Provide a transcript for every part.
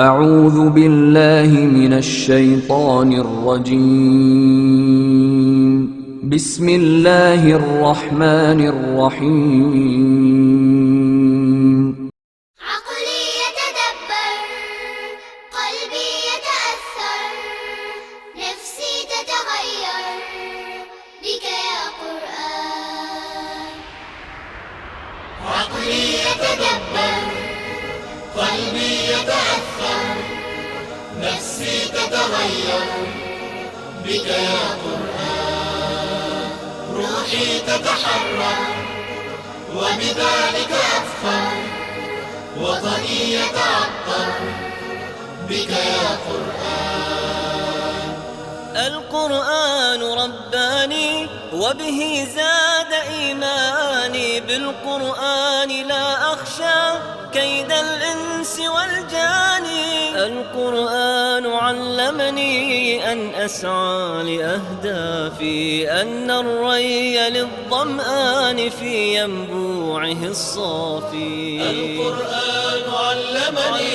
اعوذ باللہ من الشیطان الرجیم بسم اللہ الرحمن الرحیم عقلي يتدبر قلبي يتأثر نفسي تتغير بك يا قرآن عقلي يتدبر قلبي يتأثر نفسي تتغير بك يا قرآن روحي تتحرر وبذلك أفخر وطني يتعطر بك يا قرآن القرآن رباني وبه زاد إيماني بالقرآن لا أخشى كيد الإنس والجاني القرآن علمني أن أسعى لأهدافي أن الري للظمآن في ينبوعه الصافي القرآن علمني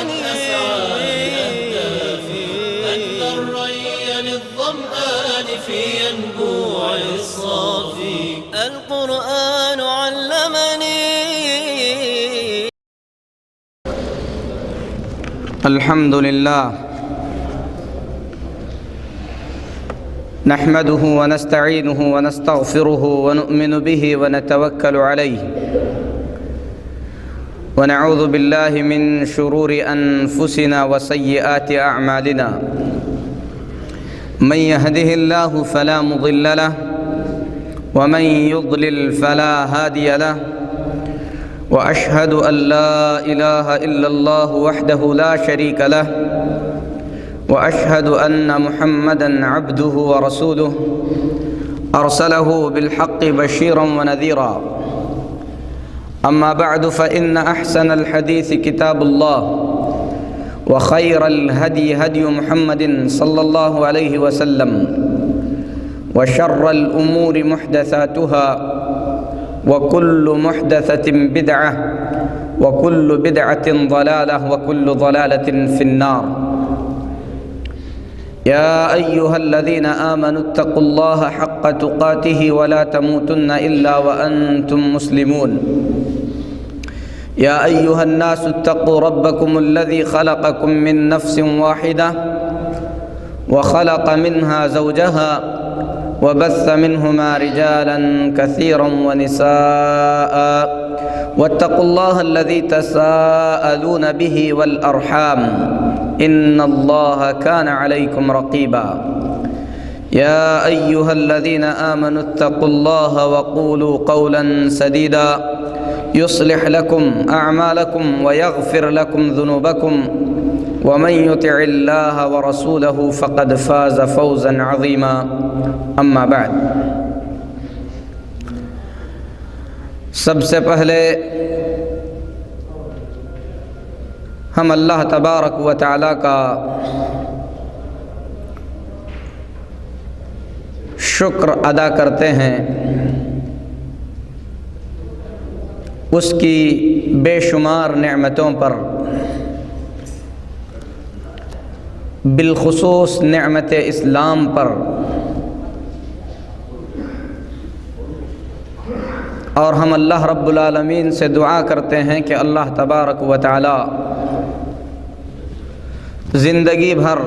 أن أسعى لأهدافي أن الري للظمآن في ينبوعه الصافي القرآن علمني. الحمد لله نحمده ونستعينه ونستغفره ونؤمن به ونتوكل عليه ونعوذ بالله من شرور أنفسنا وسيئات أعمالنا من يهده الله فلا مضل له ومن يضلل فلا هادي له وأشهد أن لا إله إلا الله وحده لا شريك له وأشهد أن محمدًا عبده ورسوله أرسله بالحق بشيرًا ونذيرًا أما بعد فإن أحسن الحديث كتاب الله وخير الهدي هدي محمد صلى الله عليه وسلم وشر الأمور محدثاتها وكل محدثة بدعة وكل بدعة ضلالة وكل ضلالة في النار يا أيها الذين آمنوا اتقوا الله حق تقاته ولا تموتن إلا وأنتم مسلمون يا أيها الناس اتقوا ربكم الذي خلقكم من نفس واحدة وخلق منها زوجها وبث منهما رجالا كثيرا ونساء واتقوا الله الذي تساءلون به والأرحام إن الله كان عليكم رقيبا يا أيها الذين آمنوا اتقوا الله وقولوا قولا سديدا يصلح لكم أعمالكم ويغفر لكم ذنوبكم ومن يطع الله ورسوله فقد فاز فوزا عظيما اما بعد سب سے پہلے ہم اللہ تبارک و تعالی کا شکر ادا کرتے ہیں اس کی بے شمار نعمتوں پر بالخصوص نعمت اسلام پر اور ہم اللہ رب العالمین سے دعا کرتے ہیں کہ اللہ تبارک و تعالی زندگی بھر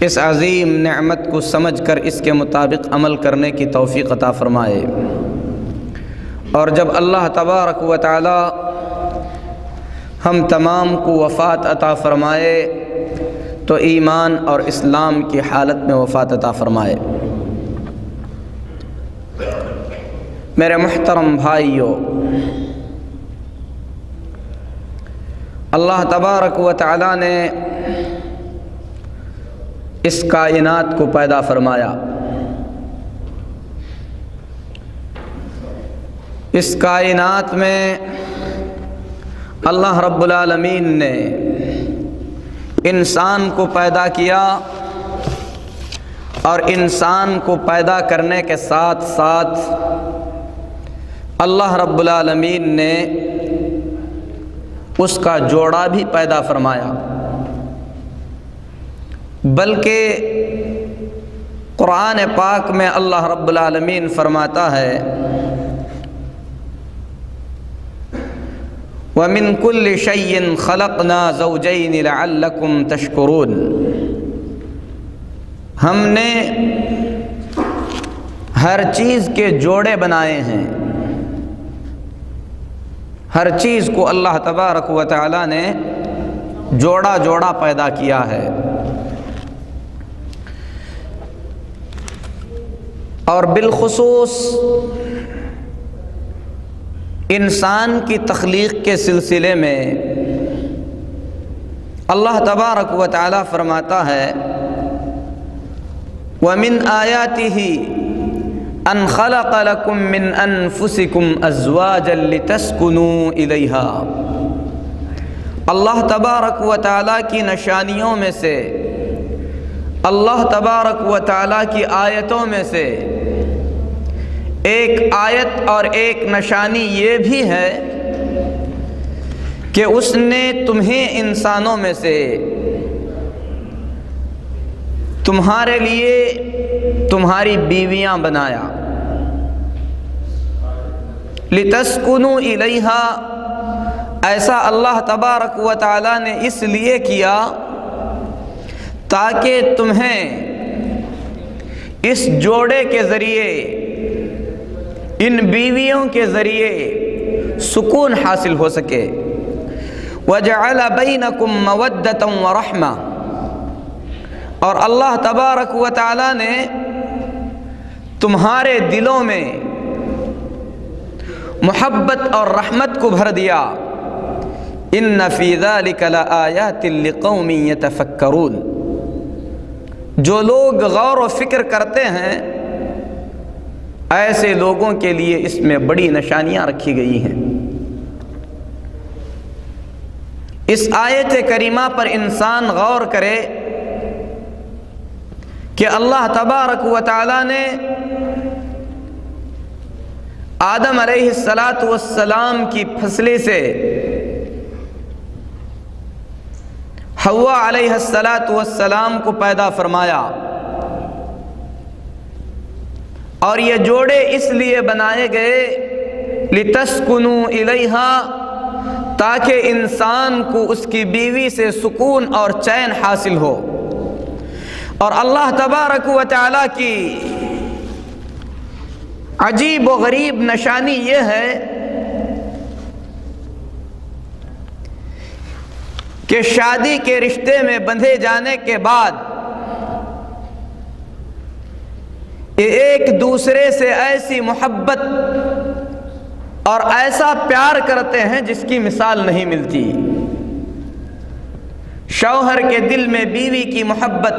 اس عظیم نعمت کو سمجھ کر اس کے مطابق عمل کرنے کی توفیق عطا فرمائے اور جب اللہ تبارک و تعالی ہم تمام کو وفات عطا فرمائے تو ایمان اور اسلام کی حالت میں وفات عطا فرمائے۔ میرے محترم بھائیو، اللہ تبارک و تعالی نے اس کائنات کو پیدا فرمایا۔ اس کائنات میں اللہ رب العالمین نے انسان کو پیدا کیا اور انسان کو پیدا کرنے کے ساتھ ساتھ اللہ رب العالمین نے اس کا جوڑا بھی پیدا فرمایا، بلکہ قرآن پاک میں اللہ رب العالمین فرماتا ہے وَمِن كُلِّ شَيْءٍ خَلَقْنَا زَوْجَيْنِ لَعَلَّكُمْ تَشْكُرُونَ، ہم نے ہر چیز کے جوڑے بنائے ہیں، ہر چیز کو اللہ تبارک و تعالی نے جوڑا جوڑا پیدا کیا ہے۔ اور بالخصوص انسان کی تخلیق کے سلسلے میں اللہ تبارک و تعالی فرماتا ہے وَمِنْ آيَاتِهِ أَنْ خَلَقَ لَكُم مِّنْ أَنفُسِكُمْ أَزْوَاجًا لِتَسْكُنُوا إِلَيْهَا، اللہ تبارک و تعالی کی نشانیوں میں سے، اللہ تبارک و تعالی کی آیتوں میں سے ایک آیت اور ایک نشانی یہ بھی ہے کہ اس نے تمہیں انسانوں میں سے تمہارے لیے تمہاری بیویاں بنایا، لِتَسْكُنُوا إِلَيْهَا، ایسا اللہ تبارک و تعالی نے اس لیے کیا تاکہ تمہیں اس جوڑے کے ذریعے، ان بیویوں کے ذریعے سکون حاصل ہو سکے۔ وَجَعَلَ بَيْنَكُمْ مَوَدَّةً وَرَحْمَةً، اور اللہ تبارک و تعالی نے تمہارے دلوں میں محبت اور رحمت کو بھر دیا۔ إِنَّ فِي ذَلِكَ لَآيَاتٍ لِقَوْمٍ يَتَفَكَّرُونَ، جو لوگ غور و فکر کرتے ہیں ایسے لوگوں کے لیے اس میں بڑی نشانیاں رکھی گئی ہیں۔ اس آیت کریمہ پر انسان غور کرے کہ اللہ تبارک و تعالی نے آدم علیہ السلام کی پھسلی سے حوا علیہ السلام کو پیدا فرمایا، اور یہ جوڑے اس لیے بنائے گئے لِتَسْكُنُوا إِلَيْهَا، تاکہ انسان کو اس کی بیوی سے سکون اور چین حاصل ہو۔ اور اللہ تبارک و تعالی کی عجیب و غریب نشانی یہ ہے کہ شادی کے رشتے میں بندھے جانے کے بعد ایک دوسرے سے ایسی محبت اور ایسا پیار کرتے ہیں جس کی مثال نہیں ملتی۔ شوہر کے دل میں بیوی کی محبت،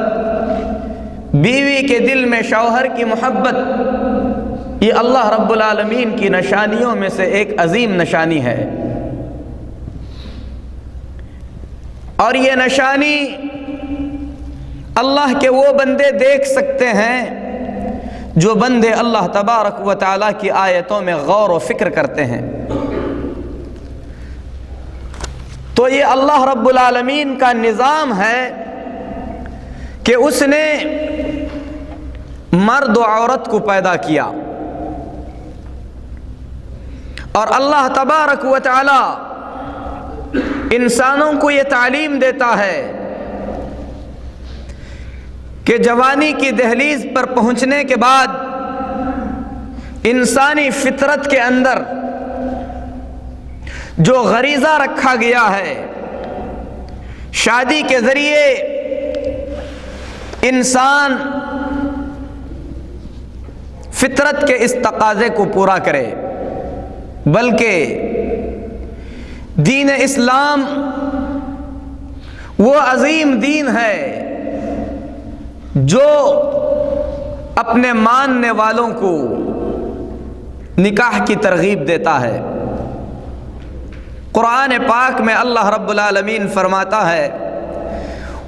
بیوی کے دل میں شوہر کی محبت، یہ اللہ رب العالمین کی نشانیوں میں سے ایک عظیم نشانی ہے۔ اور یہ نشانی اللہ کے وہ بندے دیکھ سکتے ہیں جو بندے اللہ تبارک و تعالیٰ کی آیتوں میں غور و فکر کرتے ہیں۔ تو یہ اللہ رب العالمین کا نظام ہے کہ اس نے مرد و عورت کو پیدا کیا، اور اللہ تبارک و تعالی انسانوں کو یہ تعلیم دیتا ہے کہ جوانی کی دہلیز پر پہنچنے کے بعد انسانی فطرت کے اندر جو غریزہ رکھا گیا ہے، شادی کے ذریعے انسان فطرت کے اس تقاضے کو پورا کرے، بلکہ دین اسلام وہ عظیم دین ہے جو اپنے ماننے والوں کو نکاح کی ترغیب دیتا ہے۔ قرآن پاک میں اللہ رب العالمین فرماتا ہے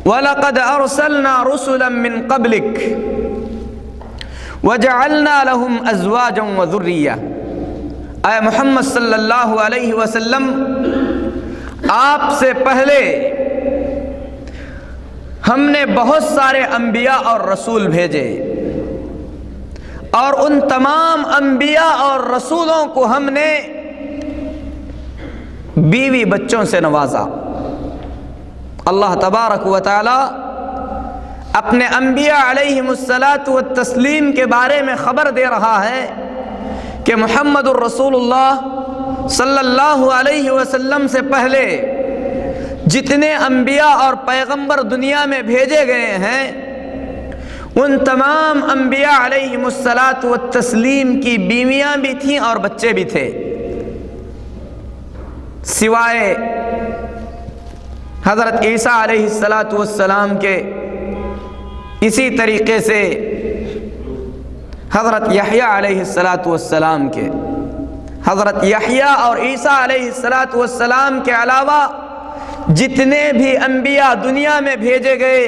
وَلَقَدْ أَرْسَلْنَا رُسُلًا مِّن قَبْلِكَ وَجَعَلْنَا لَهُمْ أَزْوَاجًا وَذُرِّيَّةً، اے محمد صلی اللہ علیہ وسلم، آپ سے پہلے ہم نے بہت سارے انبیاء اور رسول بھیجے، اور ان تمام انبیاء اور رسولوں کو ہم نے بیوی بچوں سے نوازا۔ اللہ تبارک و تعالی اپنے انبیاء علیہم الصلاۃ والتسلیم کے بارے میں خبر دے رہا ہے کہ محمد الرسول اللہ صلی اللہ علیہ وسلم سے پہلے جتنے انبیاء اور پیغمبر دنیا میں بھیجے گئے ہیں، ان تمام انبیاء علیہم الصلاۃ والتسلیم کی بیویاں بھی تھیں اور بچے بھی تھے، سوائے حضرت عیسیٰ علیہ الصلاۃ والسلام کے۔ اسی طریقے سے حضرت یحییٰ علیہ الصلاۃ والسلام کے۔ حضرت یحییٰ اور عیسیٰ علیہ الصلاۃ والسلام کے علاوہ جتنے بھی انبیاء دنیا میں بھیجے گئے،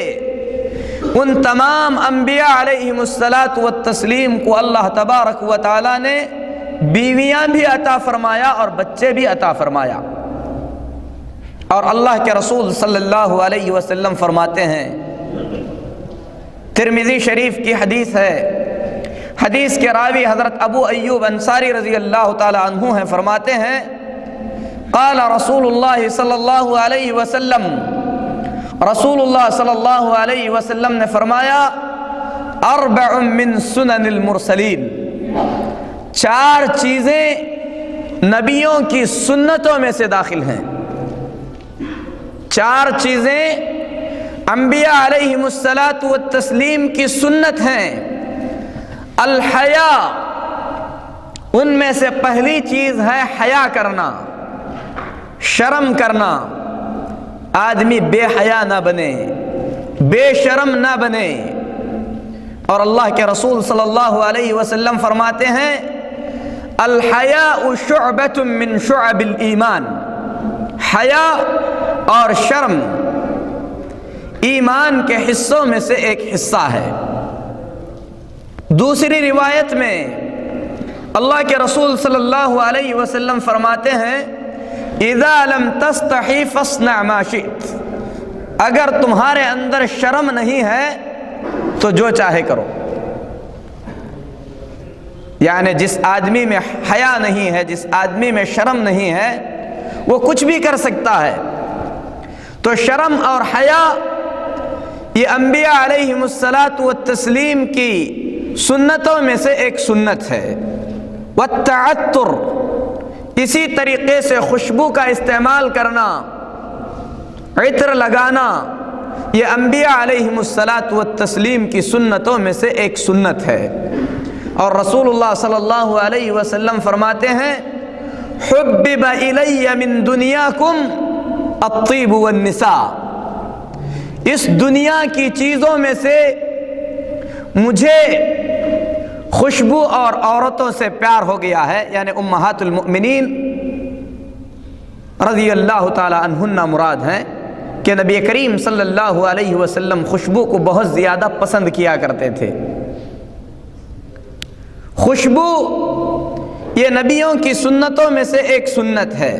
ان تمام انبیاء علیہم الصلاۃ والتسلیم کو اللہ تبارک و تعالی نے بیویاں بھی عطا فرمایا اور بچے بھی عطا فرمایا۔ اور اللہ کے رسول صلی اللہ علیہ وسلم فرماتے ہیں، ترمذی شریف کی حدیث ہے، حدیث کے راوی حضرت ابو ایوب انصاری رضی اللہ تعالی عنہ ہیں، فرماتے ہیں قال رسول اللہ صلی اللہ علیہ وسلم، رسول اللہ صلی اللہ علیہ وسلم نے فرمایا اربع من سنن المرسلین، 4 چیزیں نبیوں کی سنتوں میں سے داخل ہیں۔ 4 چیزیں انبیاء علیہم الصلاۃ والتسلیم کی سنت ہیں۔ الحیا، ان میں سے پہلی چیز ہے حیا کرنا، شرم کرنا۔ آدمی بے حیا نہ بنے، بے شرم نہ بنے۔ اور اللہ کے رسول صلی اللہ علیہ وسلم فرماتے ہیں الحیاء شعبۃ من شعب الایمان، حیا اور شرم ایمان کے حصوں میں سے ایک حصہ ہے۔ دوسری روایت میں اللہ کے رسول صلی اللہ علیہ وسلم فرماتے ہیں اذا لم تستحی فاصنع ما شئت، اگر تمہارے اندر شرم نہیں ہے تو جو چاہے کرو۔ یعنی جس آدمی میں حیا نہیں ہے، جس آدمی میں شرم نہیں ہے، وہ کچھ بھی کر سکتا ہے۔ تو شرم اور حیا یہ انبیاء علیہم الصلاۃ والتسلیم کی سنتوں میں سے ایک سنت ہے۔ والتعطر، اسی طریقے سے خوشبو کا استعمال کرنا، عطر لگانا، یہ انبیاء علیہم الصلاۃ والتسلیم کی سنتوں میں سے ایک سنت ہے۔ اور رسول اللہ صلی اللہ علیہ وسلم فرماتے ہیں حبب الی من دنیاکم الطیب والنساء، اس دنیا کی چیزوں میں سے مجھے خوشبو اور عورتوں سے پیار ہو گیا ہے، یعنی امہات المؤمنین رضی اللہ تعالی عنہن مراد ہیں کہ نبی کریم صلی اللہ علیہ وسلم خوشبو کو بہت زیادہ پسند کیا کرتے تھے۔ خوشبو یہ نبیوں کی سنتوں میں سے ایک سنت ہے۔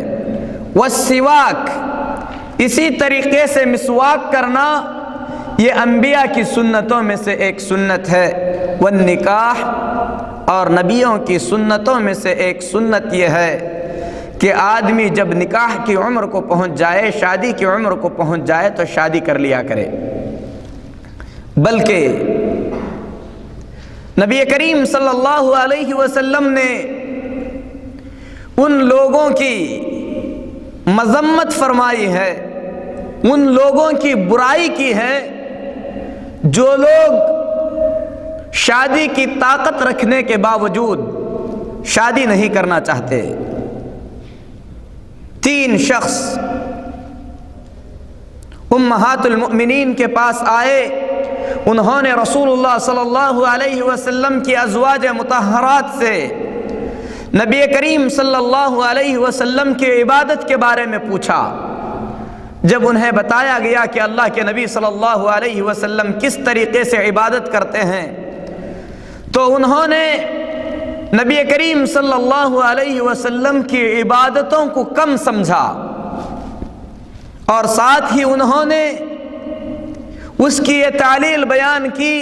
والسواک، اسی طریقے سے مسواک کرنا یہ انبیاء کی سنتوں میں سے ایک سنت ہے۔ والنکاح، اور نبیوں کی سنتوں میں سے ایک سنت یہ ہے کہ آدمی جب نکاح کی عمر کو پہنچ جائے، شادی کی عمر کو پہنچ جائے تو شادی کر لیا کرے۔ بلکہ نبی کریم صلی اللہ علیہ وسلم نے ان لوگوں کی مذمت فرمائی ہے، ان لوگوں کی برائی کی ہے جو لوگ شادی کی طاقت رکھنے کے باوجود شادی نہیں کرنا چاہتے۔ 3 شخص امہات المؤمنین کے پاس آئے، انہوں نے رسول اللہ صلی اللہ علیہ وسلم کی ازواج مطہرات سے نبی کریم صلی اللہ علیہ وسلم کی عبادت کے بارے میں پوچھا۔ جب انہیں بتایا گیا کہ اللہ کے نبی صلی اللہ علیہ وسلم کس طریقے سے عبادت کرتے ہیں، تو انہوں نے نبی کریم صلی اللہ علیہ وسلم کی عبادتوں کو کم سمجھا اور ساتھ ہی انہوں نے اس کی یہ تعلیل بیان کی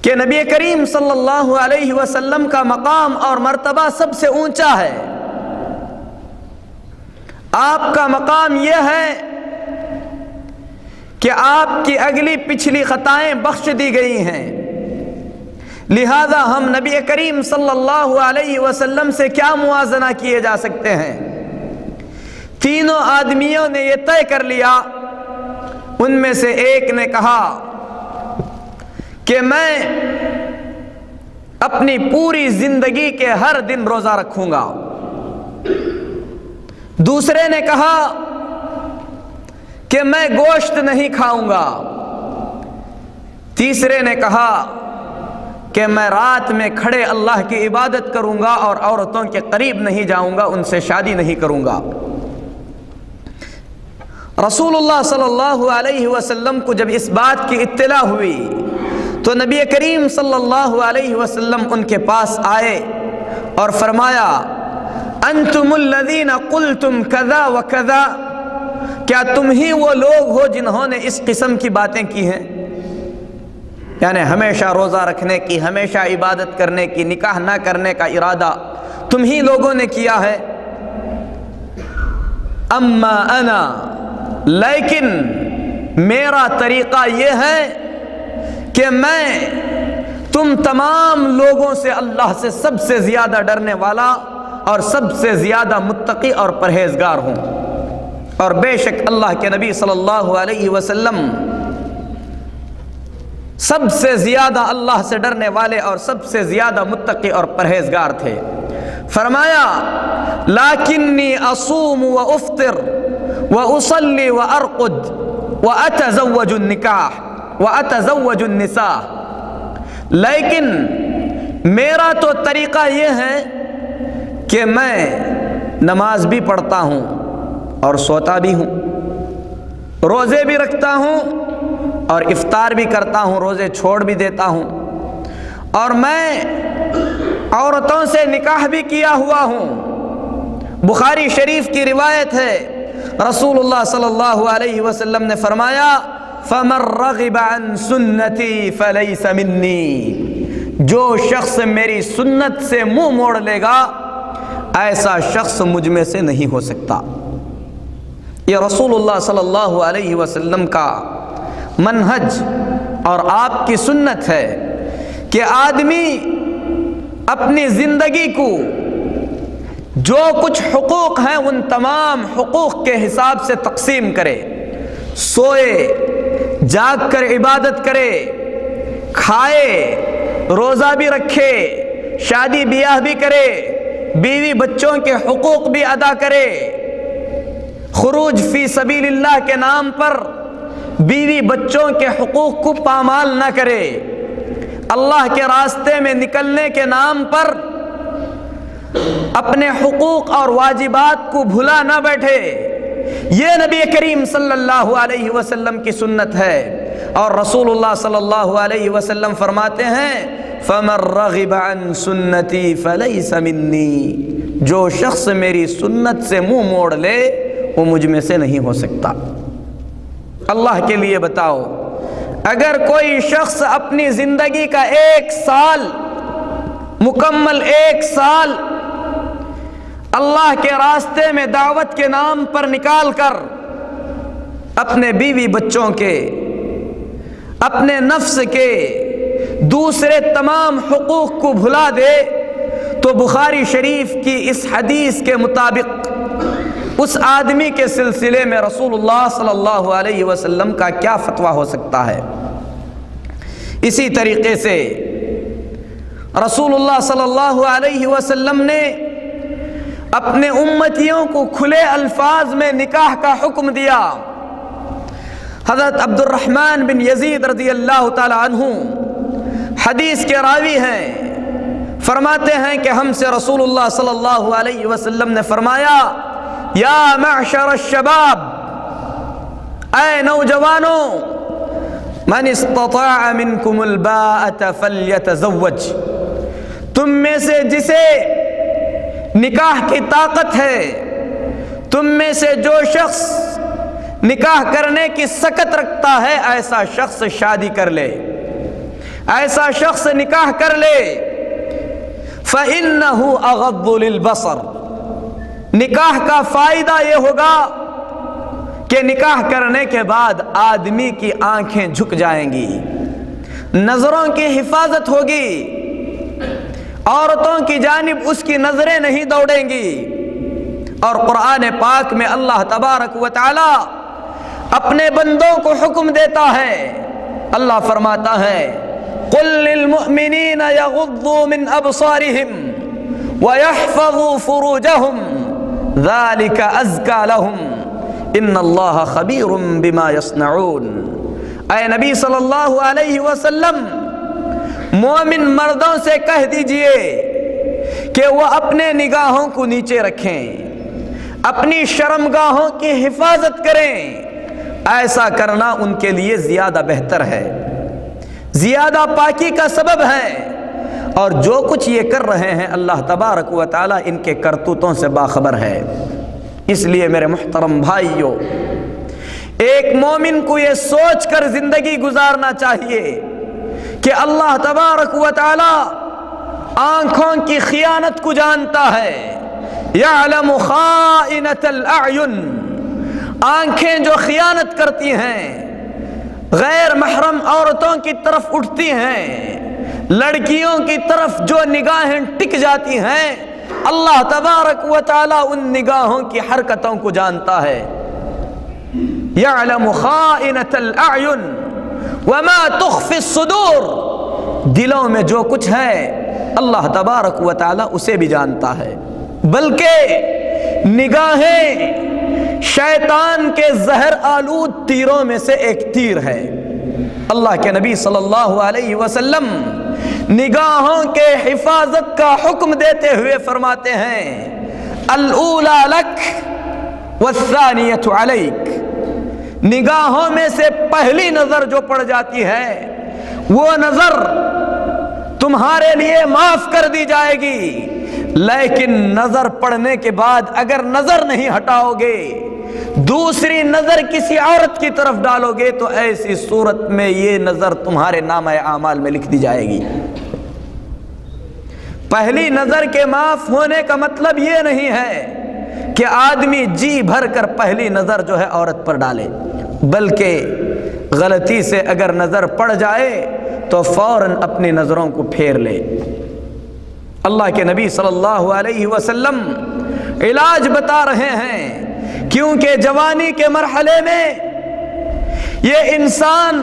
کہ نبی کریم صلی اللہ علیہ وسلم کا مقام اور مرتبہ سب سے اونچا ہے. آپ کا مقام یہ ہے کہ آپ کی اگلی پچھلی خطائیں بخش دی گئی ہیں، لہذا ہم نبی کریم صلی اللہ علیہ وسلم سے کیا موازنہ کیے جا سکتے ہیں؟ تینوں آدمیوں نے یہ طے کر لیا. ان میں سے ایک نے کہا کہ میں اپنی پوری زندگی کے ہر دن روزہ رکھوں گا. دوسرے نے کہا کہ میں گوشت نہیں کھاؤں گا. تیسرے نے کہا کہ میں رات میں کھڑے اللہ کی عبادت کروں گا اور عورتوں کے قریب نہیں جاؤں گا، ان سے شادی نہیں کروں گا. رسول اللہ صلی اللہ علیہ وسلم کو جب اس بات کی اطلاع ہوئی تو نبی کریم صلی اللہ علیہ وسلم ان کے پاس آئے اور فرمایا انتم الذین قلتم کذا و کذا، کیا تم ہی وہ لوگ ہو جنہوں نے اس قسم کی باتیں کی ہیں؟ یعنی ہمیشہ روزہ رکھنے کی، ہمیشہ عبادت کرنے کی، نکاح نہ کرنے کا ارادہ تم ہی لوگوں نے کیا ہے. اما انا، لیکن میرا طریقہ یہ ہے کہ میں تم تمام لوگوں سے اللہ سے سب سے زیادہ ڈرنے والا اور سب سے زیادہ متقی اور پرہیزگار ہوں. اور بے شک اللہ کے نبی صلی اللہ علیہ وسلم سب سے زیادہ اللہ سے ڈرنے والے اور سب سے زیادہ متقی اور پرہیزگار تھے. فرمایا لیکنی اصوم و افطر و اصلی و ارقد و اتزوج النکاح و اتزوج النساء، لیکن میرا تو طریقہ یہ ہے کہ میں نماز بھی پڑھتا ہوں اور سوتا بھی ہوں، روزے بھی رکھتا ہوں اور افطار بھی کرتا ہوں، روزے چھوڑ بھی دیتا ہوں، اور میں عورتوں سے نکاح بھی کیا ہوا ہوں. بخاری شریف کی روایت ہے، رسول اللہ صلی اللہ علیہ وسلم نے فرمایا فَمَن رَغِبَ عَن سُنَّتِي فَلَيْسَ مِنِّي، جو شخص میری سنت سے منہ موڑ لے گا ایسا شخص مجھ میں سے نہیں ہو سکتا. یہ رسول اللہ صلی اللہ علیہ وسلم کا منہج اور آپ کی سنت ہے کہ آدمی اپنی زندگی کو جو کچھ حقوق ہیں ان تمام حقوق کے حساب سے تقسیم کرے. سوئے، جاگ کر عبادت کرے، کھائے، روزہ بھی رکھے، شادی بیاہ بھی کرے، بیوی بچوں کے حقوق بھی ادا کرے، خروج فی سبیل اللہ کے نام پر بیوی بچوں کے حقوق کو پامال نہ کرے، اللہ کے راستے میں نکلنے کے نام پر اپنے حقوق اور واجبات کو بھلا نہ بیٹھے. یہ نبی کریم صلی اللہ علیہ وسلم کی سنت ہے. اور رسول اللہ صلی اللہ علیہ وسلم فرماتے ہیں فَمَن رَغِبَ عَن سُنَّتِي فَلَيْسَ مِنِّي، جو شخص میری سنت سے منہ موڑ لے وہ مجھ میں سے نہیں ہو سکتا. اللہ کے لیے بتاؤ، اگر کوئی شخص اپنی زندگی کا 1 سال مکمل 1 سال اللہ کے راستے میں دعوت کے نام پر نکال کر اپنے بیوی بچوں کے، اپنے نفس کے، دوسرے تمام حقوق کو بھلا دے تو بخاری شریف کی اس حدیث کے مطابق اس آدمی کے سلسلے میں رسول اللہ صلی اللہ علیہ وسلم کا کیا فتویٰ ہو سکتا ہے. اسی طریقے سے رسول اللہ صلی اللہ علیہ وسلم نے اپنے امتیوں کو کھلے الفاظ میں نکاح کا حکم دیا. حضرت عبد الرحمن بن یزید رضی اللہ تعالی عنہ حدیث کے راوی ہیں، فرماتے ہیں کہ ہم سے رسول اللہ صلی اللہ علیہ وسلم نے فرمایا یا معشر الشباب، اے نوجوانوں، من استطاع منکم الباءة فلیتزوج، تم میں سے جسے نکاح کی طاقت ہے تم میں سے جو شخص نکاح کرنے کی سکت رکھتا ہے ایسا شخص شادی کر لے، ایسا شخص نکاح کر لے۔ فَإِنَّهُ أَغَضُّ لِلْبَصَرِ، نکاح کا فائدہ یہ ہوگا کہ نکاح کرنے کے بعد آدمی کی آنکھیں جھک جائیں گی، نظروں کی حفاظت ہوگی، عورتوں کی جانب اس کی نظریں نہیں دوڑیں گی۔ اور قرآن پاک میں اللہ تبارک و تعالی اپنے بندوں کو حکم دیتا ہے، اللہ فرماتا ہے قُل لِّلْمُؤْمِنِينَ يَغُضُّوا مِنْ أَبْصَارِهِمْ وَيَحْفَظُوا فُرُوجَهُمْ ذَلِكَ أَزْكَىٰ لَهُمْ إِنَّ اللَّهَ خَبِيرٌ بِمَا يَصْنَعُونَ۔ اے نبی صلی اللہ علیہ وسلم، مومن مردوں سے کہہ دیجئے کہ وہ اپنے نگاہوں کو نیچے رکھیں، اپنی شرمگاہوں کی حفاظت کریں۔ ایسا کرنا ان کے لیے زیادہ بہتر ہے، زیادہ پاکی کا سبب ہے۔ اور جو کچھ یہ کر رہے ہیں اللہ تبارک و تعالی ان کے کرتوتوں سے باخبر ہے۔ اس لیے میرے محترم بھائیوں، ایک مومن کو یہ سوچ کر زندگی گزارنا چاہیے کہ اللہ تبارک و تعالی آنکھوں کی خیانت کو جانتا ہے۔ یعلم خائنۃ الاعین، آنکھیں جو خیانت کرتی ہیں، غیر محرم عورتوں کی طرف اٹھتی ہیں، لڑکیوں کی طرف جو نگاہیں ٹک جاتی ہیں، اللہ تبارک و تعالی ان نگاہوں کی حرکتوں کو جانتا ہے۔ یعلم خائنۃ الاعین وما تخفی الصدور، دلوں میں جو کچھ ہے اللہ تبارک و تعالی اسے بھی جانتا ہے۔ بلکہ نگاہیں شیطان کے زہر آلود تیروں میں سے ایک تیر ہے۔ اللہ کے نبی صلی اللہ علیہ وسلم نگاہوں کے حفاظت کا حکم دیتے ہوئے فرماتے ہیں الاولی لک والثانیۃ علیک، نگاہوں میں سے پہلی نظر جو پڑ جاتی ہے وہ نظر تمہارے لیے معاف کر دی جائے گی، لیکن نظر پڑنے کے بعد اگر نظر نہیں ہٹاؤ گے، دوسری نظر کسی عورت کی طرف ڈالو گے تو ایسی صورت میں یہ نظر تمہارے نامہ اعمال میں لکھ دی جائے گی۔ پہلی نظر کے معاف ہونے کا مطلب یہ نہیں ہے کہ آدمی جی بھر کر پہلی نظر جو ہے عورت پر ڈالے، بلکہ غلطی سے اگر نظر پڑ جائے تو فوراً اپنی نظروں کو پھیر لے۔ اللہ کے نبی صلی اللہ علیہ وسلم علاج بتا رہے ہیں، کیونکہ جوانی کے مرحلے میں یہ انسان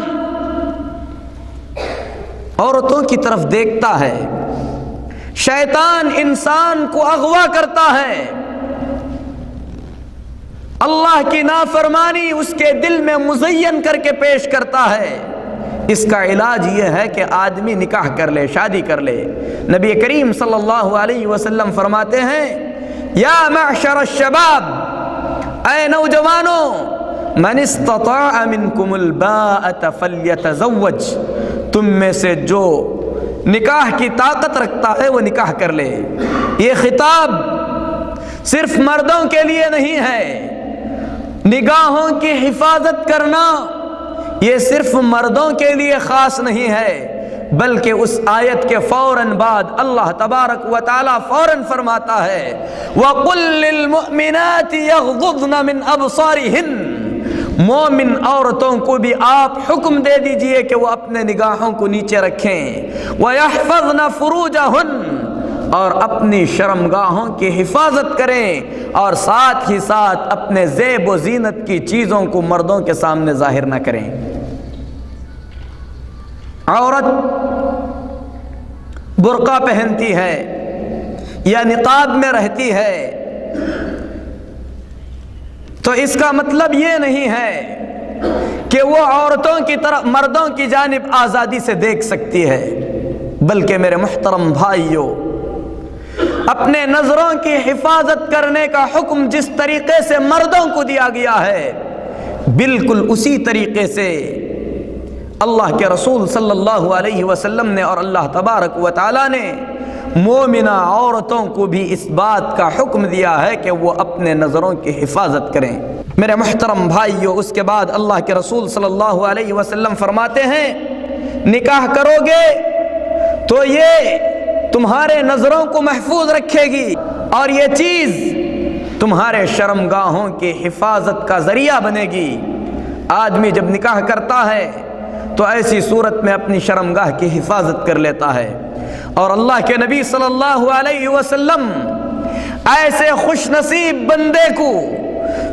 عورتوں کی طرف دیکھتا ہے، شیطان انسان کو اغوا کرتا ہے، اللہ کی نافرمانی اس کے دل میں مزین کر کے پیش کرتا ہے۔ اس کا علاج یہ ہے کہ آدمی نکاح کر لے، شادی کر لے۔ نبی کریم صلی اللہ علیہ وسلم فرماتے ہیں یا معشر الشباب، اے نوجوانوں، من استطاع منکم الباءۃ فلیتزوج، تم میں سے جو نکاح کی طاقت رکھتا ہے وہ نکاح کر لے۔ یہ خطاب صرف مردوں کے لیے نہیں ہے، نگاہوں کی حفاظت کرنا یہ صرف مردوں کے لیے خاص نہیں ہے، بلکہ اس آیت کے فوراً بعد اللہ تبارک و تعالی فوراً فرماتا ہے وَقُلْ لِلْمُؤْمِنَاتِ يَغْضُضْنَ مِنْ أَبْصَارِهِنَّ، مومن عورتوں کو بھی آپ حکم دے دیجئے کہ وہ اپنے نگاہوں کو نیچے رکھیں، وَيَحْفَظْنَ فُرُوجَهُنَّ، اور اپنی شرمگاہوں کی حفاظت کریں، اور ساتھ ہی ساتھ اپنے زیب و زینت کی چیزوں کو مردوں کے سامنے ظاہر نہ کریں۔ عورت برقع پہنتی ہے یا نقاب میں رہتی ہے تو اس کا مطلب یہ نہیں ہے کہ وہ عورتوں کی طرف، مردوں کی جانب آزادی سے دیکھ سکتی ہے، بلکہ میرے محترم بھائیوں، اپنے نظروں کی حفاظت کرنے کا حکم جس طریقے سے مردوں کو دیا گیا ہے، بالکل اسی طریقے سے اللہ کے رسول صلی اللہ علیہ وسلم نے اور اللہ تبارک و تعالی نے مومنہ عورتوں کو بھی اس بات کا حکم دیا ہے کہ وہ اپنے نظروں کی حفاظت کریں۔ میرے محترم بھائیو، اس کے بعد اللہ کے رسول صلی اللہ علیہ وسلم فرماتے ہیں نکاح کرو گے تو یہ تمہارے نظروں کو محفوظ رکھے گی اور یہ چیز تمہارے شرمگاہوں کی حفاظت کا ذریعہ بنے گی۔ آدمی جب نکاح کرتا ہے تو ایسی صورت میں اپنی شرمگاہ کی حفاظت کر لیتا ہے، اور اللہ کے نبی صلی اللہ علیہ وسلم ایسے خوش نصیب بندے کو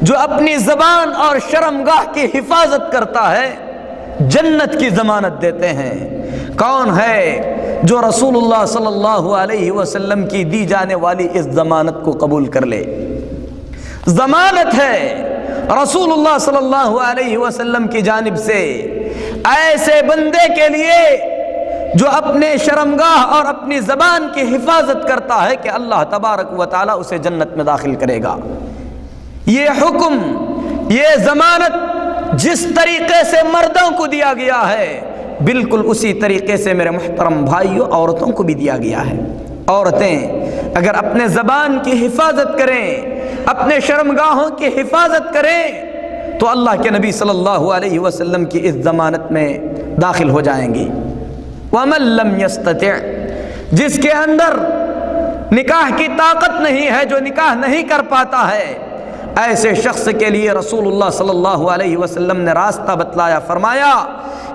جو اپنی زبان اور شرمگاہ کی حفاظت کرتا ہے جنت کی ضمانت دیتے ہیں۔ کون ہے جو رسول اللہ صلی اللہ علیہ وسلم کی دی جانے والی اس ضمانت کو قبول کر لے؟ ضمانت ہے رسول اللہ صلی اللہ علیہ وسلم کی جانب سے ایسے بندے کے لیے جو اپنے شرمگاہ اور اپنی زبان کی حفاظت کرتا ہے کہ اللہ تبارک و تعالیٰ اسے جنت میں داخل کرے گا۔ یہ حکم، یہ ضمانت جس طریقے سے مردوں کو دیا گیا ہے بالکل اسی طریقے سے میرے محترم بھائیوں عورتوں کو بھی دیا گیا ہے۔ عورتیں اگر اپنے زبان کی حفاظت کریں، اپنے شرمگاہوں کی حفاظت کریں تو اللہ کے نبی صلی اللہ علیہ وسلم کی اس ضمانت میں داخل ہو جائیں گی۔ وَمَن لَّمْ يَسْتَطِعْ، جس کے اندر نکاح کی طاقت نہیں ہے، جو نکاح نہیں کر پاتا ہے، ایسے شخص کے لیے رسول اللہ صلی اللہ علیہ وسلم نے راستہ بتلایا، فرمایا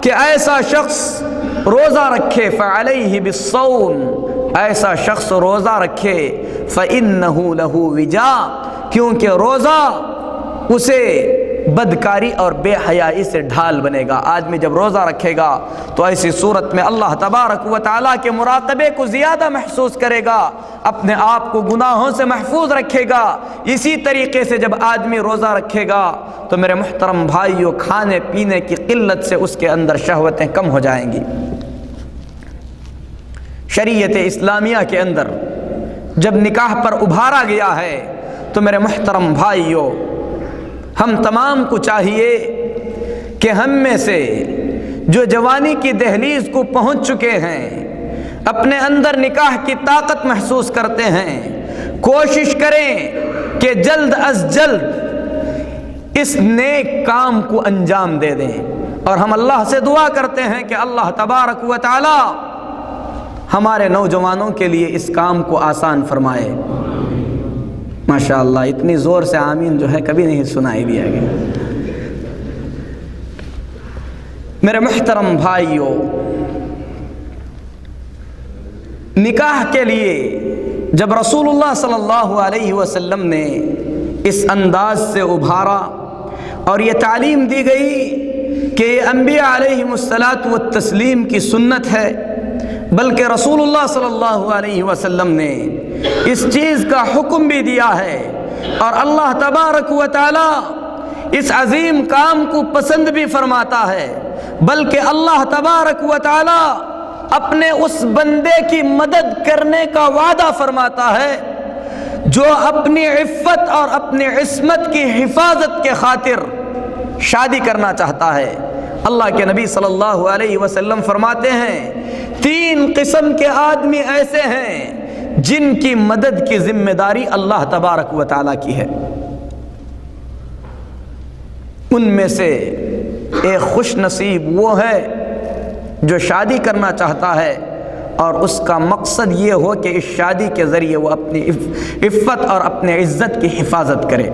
کہ ایسا شخص روزہ رکھے فعلیہ بالصوم، ایسا شخص روزہ رکھے فإنہ لہ وجاء، کیونکہ روزہ اسے بدکاری اور بے حیائی سے ڈھال بنے گا۔ آدمی جب روزہ رکھے گا تو ایسی صورت میں اللہ تبارک و تعالیٰ کے مراقبے کو زیادہ محسوس کرے گا، اپنے آپ کو گناہوں سے محفوظ رکھے گا۔ اسی طریقے سے جب آدمی روزہ رکھے گا تو میرے محترم بھائیوں کھانے پینے کی قلت سے اس کے اندر شہوتیں کم ہو جائیں گی۔ شریعت اسلامیہ کے اندر جب نکاح پر ابھارا گیا ہے تو میرے محترم بھائیوں ہم تمام کو چاہیے کہ ہم میں سے جو جوانی کی دہلیز کو پہنچ چکے ہیں، اپنے اندر نکاح کی طاقت محسوس کرتے ہیں، کوشش کریں کہ جلد از جلد اس نیک کام کو انجام دے دیں، اور ہم اللہ سے دعا کرتے ہیں کہ اللہ تبارک و تعالی ہمارے نوجوانوں کے لیے اس کام کو آسان فرمائے۔ ماشاءاللہ اتنی زور سے آمین جو ہے کبھی نہیں سنائی دیا گیا۔ میرے محترم بھائیوں، نکاح کے لیے جب رسول اللہ صلی اللہ علیہ وسلم نے اس انداز سے ابھارا اور یہ تعلیم دی گئی کہ یہ انبیاء علیہم الصلاۃ والتسلیم کی سنت ہے، بلکہ رسول اللہ صلی اللہ علیہ وسلم نے اس چیز کا حکم بھی دیا ہے، اور اللہ تبارک و تعالی اس عظیم کام کو پسند بھی فرماتا ہے، بلکہ اللہ تبارک و تعالی اپنے اس بندے کی مدد کرنے کا وعدہ فرماتا ہے جو اپنی عفت اور اپنی عصمت کی حفاظت کے خاطر شادی کرنا چاہتا ہے۔ اللہ کے نبی صلی اللہ علیہ وسلم فرماتے ہیں 3 قسم کے آدمی ایسے ہیں جن کی مدد کی ذمہ داری اللہ تبارک و تعالیٰ کی ہے۔ ان میں سے ایک خوش نصیب وہ ہے جو شادی کرنا چاہتا ہے اور اس کا مقصد یہ ہو کہ اس شادی کے ذریعے وہ اپنی عفت اور اپنے عزت کی حفاظت کرے۔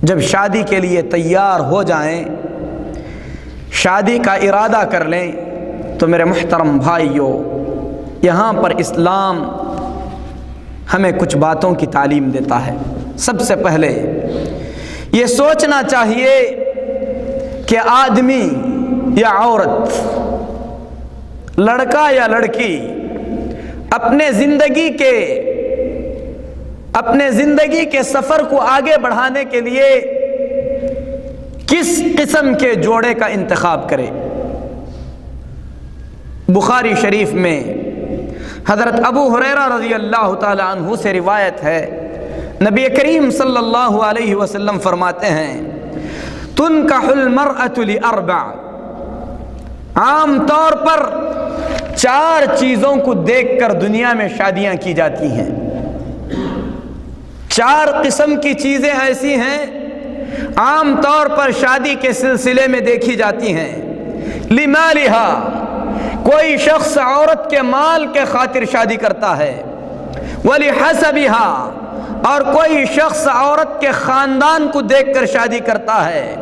جب شادی کے لیے تیار ہو جائیں، شادی کا ارادہ کر لیں، تو میرے محترم بھائیوں یہاں پر اسلام ہمیں کچھ باتوں کی تعلیم دیتا ہے۔ سب سے پہلے یہ سوچنا چاہیے کہ آدمی یا عورت، لڑکا یا لڑکی اپنے زندگی کے سفر کو آگے بڑھانے کے لیے کس قسم کے جوڑے کا انتخاب کرے۔ بخاری شریف میں حضرت ابو ہریرہ رضی اللہ تعالی عنہ سے روایت ہے، نبی کریم صلی اللہ علیہ وسلم فرماتے ہیں تنکح المرأة لأربع، عام طور پر 4 چیزوں کو دیکھ کر دنیا میں شادیاں کی جاتی ہیں۔ 4 قسم کی چیزیں ایسی ہیں عام طور پر شادی کے سلسلے میں دیکھی جاتی ہیں۔ لمالہا، کوئی شخص عورت کے مال کے خاطر شادی کرتا ہے۔ ولحسبہا، اور کوئی شخص عورت کے خاندان کو دیکھ کر شادی کرتا ہے۔